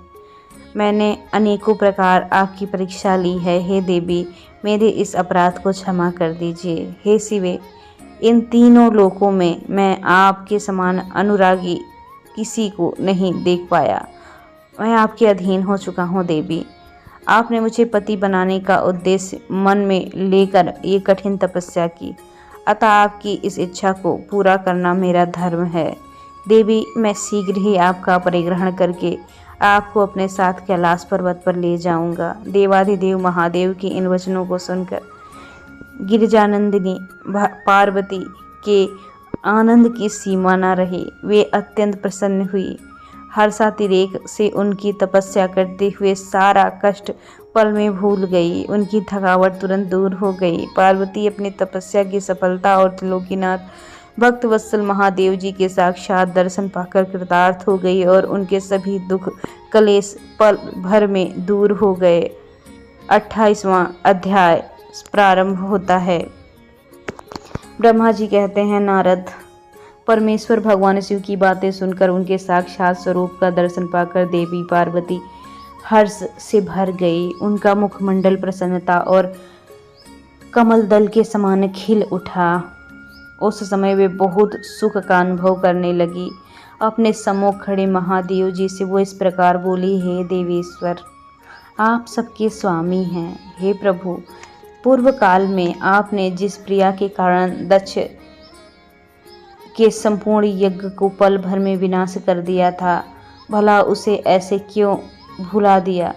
मैंने अनेकों प्रकार आपकी परीक्षा ली है। हे देवी, मेरे इस अपराध को क्षमा कर दीजिए। हे शिवे, इन तीनों लोकों में मैं आपके समान अनुरागी किसी को नहीं देख पाया। मैं आपके अधीन हो चुका हूँ देवी। आपने मुझे पति बनाने का उद्देश्य मन में लेकर ये कठिन तपस्या की, अतः आपकी इस इच्छा को पूरा करना मेरा धर्म है। देवी, मैं शीघ्र ही आपका परिग्रहण करके आपको अपने साथ कैलाश पर्वत पर ले जाऊंगा। देवाधिदेव महादेव के इन वचनों को सुनकर गिरिजानंदिनी पार्वती के आनंद की सीमा न रही। वे अत्यंत प्रसन्न हुई। हर्षातिरेक से उनकी तपस्या करते हुए सारा कष्ट पल में भूल गई। उनकी थकावट तुरंत दूर हो गई। पार्वती अपनी तपस्या की सफलता और त्रिलोकीनाथ भक्त वत्सल महादेव जी के साक्षात दर्शन पाकर कृतार्थ हो गई और उनके सभी दुख कलेश पल भर में दूर हो गए। 28वां अध्याय प्रारंभ होता है। ब्रह्मा जी कहते हैं, नारद, परमेश्वर भगवान शिव की बातें सुनकर उनके साक्षात स्वरूप का दर्शन पाकर देवी पार्वती हर्ष से भर गई। उनका मुखमंडल प्रसन्नता और कमल दल के समान खिल उठा। उस समय वे बहुत सुख का अनुभव करने लगी। अपने सम्मुख खड़े महादेव जी से वो इस प्रकार बोली, हे देवेश्वर, आप सबके स्वामी हैं। हे प्रभु, पूर्व काल में आपने जिस प्रिया के कारण दक्ष के संपूर्ण यज्ञ को पल भर में विनाश कर दिया था, भला उसे ऐसे क्यों भुला दिया?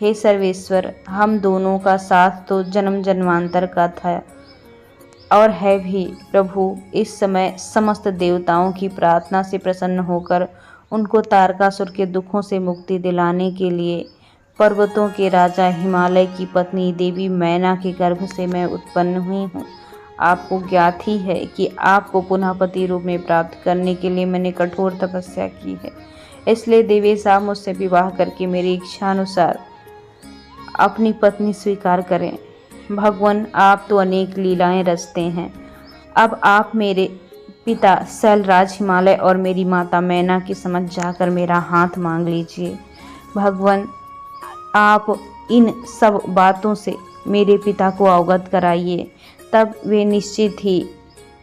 हे सर्वेश्वर, हम दोनों का साथ तो जन्म जन्मांतर का था और है भी। प्रभु, इस समय समस्त देवताओं की प्रार्थना से प्रसन्न होकर उनको तारकासुर के दुखों से मुक्ति दिलाने के लिए पर्वतों के राजा हिमालय की पत्नी देवी मैना के गर्भ से मैं उत्पन्न हुई हूँ। आपको ज्ञात ही है कि आपको पुनः पति रूप में प्राप्त करने के लिए मैंने कठोर तपस्या की है। इसलिए देवेश, आप मुझसे विवाह करके मेरी इच्छा अनुसार अपनी पत्नी स्वीकार करें। भगवान, आप तो अनेक लीलाएं रचते हैं। अब आप मेरे पिता शैलराज हिमालय और मेरी माता मैना की समझ जाकर मेरा हाथ मांग लीजिए। भगवान, आप इन सब बातों से मेरे पिता को अवगत कराइए, तब वे निश्चित ही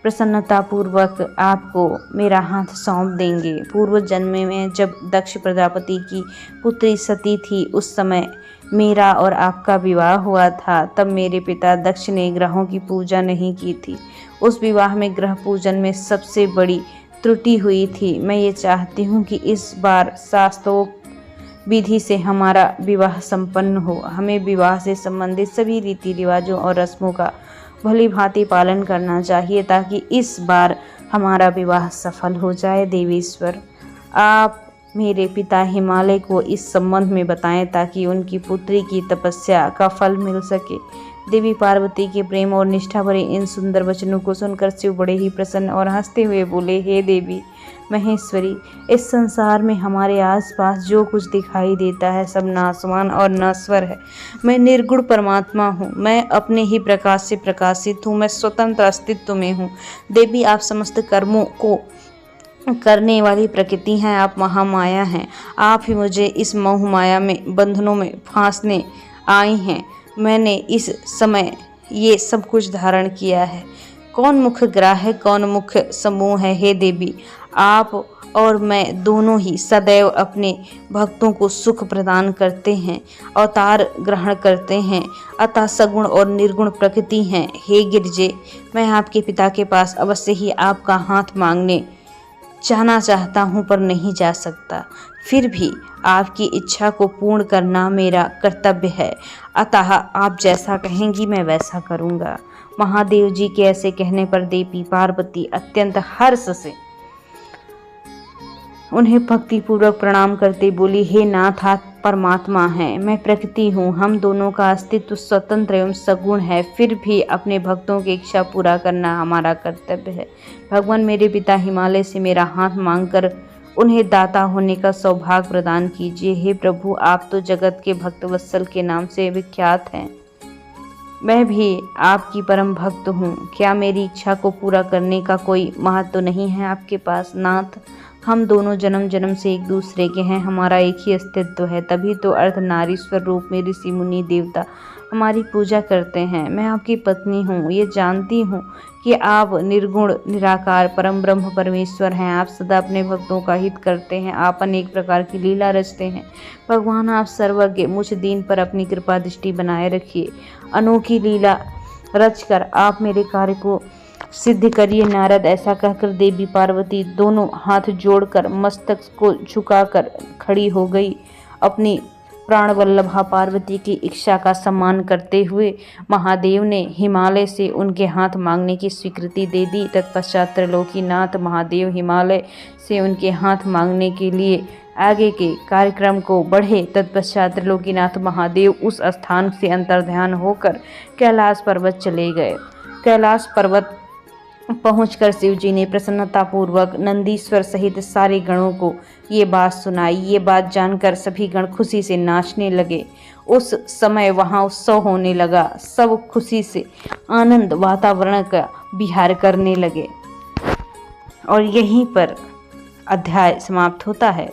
प्रसन्नता पूर्वक आपको मेरा हाथ सौंप देंगे। पूर्व जन्म में जब दक्ष प्रजापति की पुत्री सती थी, उस समय मेरा और आपका विवाह हुआ था। तब मेरे पिता दक्ष ने ग्रहों की पूजा नहीं की थी। उस विवाह में ग्रह पूजन में सबसे बड़ी त्रुटि हुई थी। मैं ये चाहती हूँ कि इस बार शास्त्रोक्त विधि से हमारा विवाह संपन्न हो। हमें विवाह से संबंधित सभी रीति रिवाजों और रस्मों का भली भांति पालन करना चाहिए, ताकि इस बार हमारा विवाह सफल हो जाए। देवीश्वर, आप मेरे पिता हिमालय को इस संबंध में बताएं, ताकि उनकी पुत्री की तपस्या का फल मिल सके। देवी पार्वती के प्रेम और निष्ठा भरे इन सुंदर वचनों को सुनकर शिव बड़े ही प्रसन्न और हंसते हुए बोले, हे देवी महेश्वरी, इस संसार में हमारे आसपास जो कुछ दिखाई देता है सब नाशवान और नश्वर है। मैं निर्गुण परमात्मा हूँ। मैं अपने ही प्रकाश से प्रकाशित हूँ। मैं स्वतंत्र अस्तित्व में हूँ। देवी, आप समस्त कर्मों को करने वाली प्रकृति हैं। आप महामाया हैं। आप ही मुझे इस मोह माया में बंधनों में फांसने आई हैं। मैंने इस समय ये सब कुछ धारण किया है। कौन मुख्य ग्रह है, कौन मुख्य समूह है? हे देवी, आप और मैं दोनों ही सदैव अपने भक्तों को सुख प्रदान करते हैं, अवतार ग्रहण करते हैं, अतः सगुण और निर्गुण प्रकृति हैं। हे गिरजे, मैं आपके पिता के पास अवश्य ही आपका हाथ मांगने जाना चाहता हूँ, पर नहीं जा सकता। फिर भी आपकी इच्छा को पूर्ण करना मेरा कर्तव्य है, अतः आप जैसा कहेंगी मैं वैसा करूँगा। महादेव जी के ऐसे कहने पर देवी पार्वती अत्यंत हर्ष से उन्हें भक्ति पूर्वक प्रणाम करते बोली, हे नाथ, आप परमात्मा हैं, मैं प्रकृति हूँ। हम दोनों का अस्तित्व स्वतंत्र एवं सगुण है। फिर भी अपने भक्तों की इच्छा पूरा करना हमारा कर्तव्य है। भगवान, मेरे पिता हिमालय से मेरा हाथ मांगकर उन्हें दाता होने का सौभाग्य प्रदान कीजिए। हे प्रभु, आप तो जगत के भक्तवत्सल के नाम से विख्यात हैं। मैं भी आपकी परम भक्त हूँ। क्या मेरी इच्छा को पूरा करने का कोई महत्व नहीं है आपके पास? नाथ, हम दोनों जन्म जन्म से एक दूसरे के हैं। हमारा एक ही अस्तित्व है। तभी तो अर्धनारीश्वर रूप में ऋषि मुनि देवता हमारी पूजा करते हैं। मैं आपकी पत्नी हूँ। ये जानती हूँ कि आप निर्गुण निराकार परम ब्रह्म परमेश्वर हैं। आप सदा अपने भक्तों का हित करते हैं। आप अनेक प्रकार की लीला रचते हैं। भगवान, आप सर्वज्ञ, मुझ दीन पर अपनी कृपा दृष्टि बनाए रखिए। अनोखी लीला रचकर आप मेरे कार्य को सिद्ध करिए। नारद, ऐसा कहकर देवी पार्वती दोनों हाथ जोड़कर मस्तक को झुकाकर खड़ी हो गई। अपनी प्राणवल्लभा पार्वती की इच्छा का सम्मान करते हुए महादेव ने हिमालय से उनके हाथ मांगने की स्वीकृति दे दी। तत्पश्चात त्रैलोकीनाथ महादेव हिमालय से उनके हाथ मांगने के लिए आगे के कार्यक्रम को बढ़े। तत्पश्चात त्रिलोकीनाथ महादेव उस स्थान से अंतर्ध्यान होकर कैलाश पर्वत चले गए। कैलाश पर्वत पहुंचकर शिव जी ने प्रसन्नतापूर्वक नंदीश्वर सहित सारे गणों को ये बात सुनाई। ये बात जानकर सभी गण खुशी से नाचने लगे। उस समय वहां उत्सव होने लगा। सब खुशी से आनंद वातावरण का विहार करने लगे। और यहीं पर अध्याय समाप्त होता है।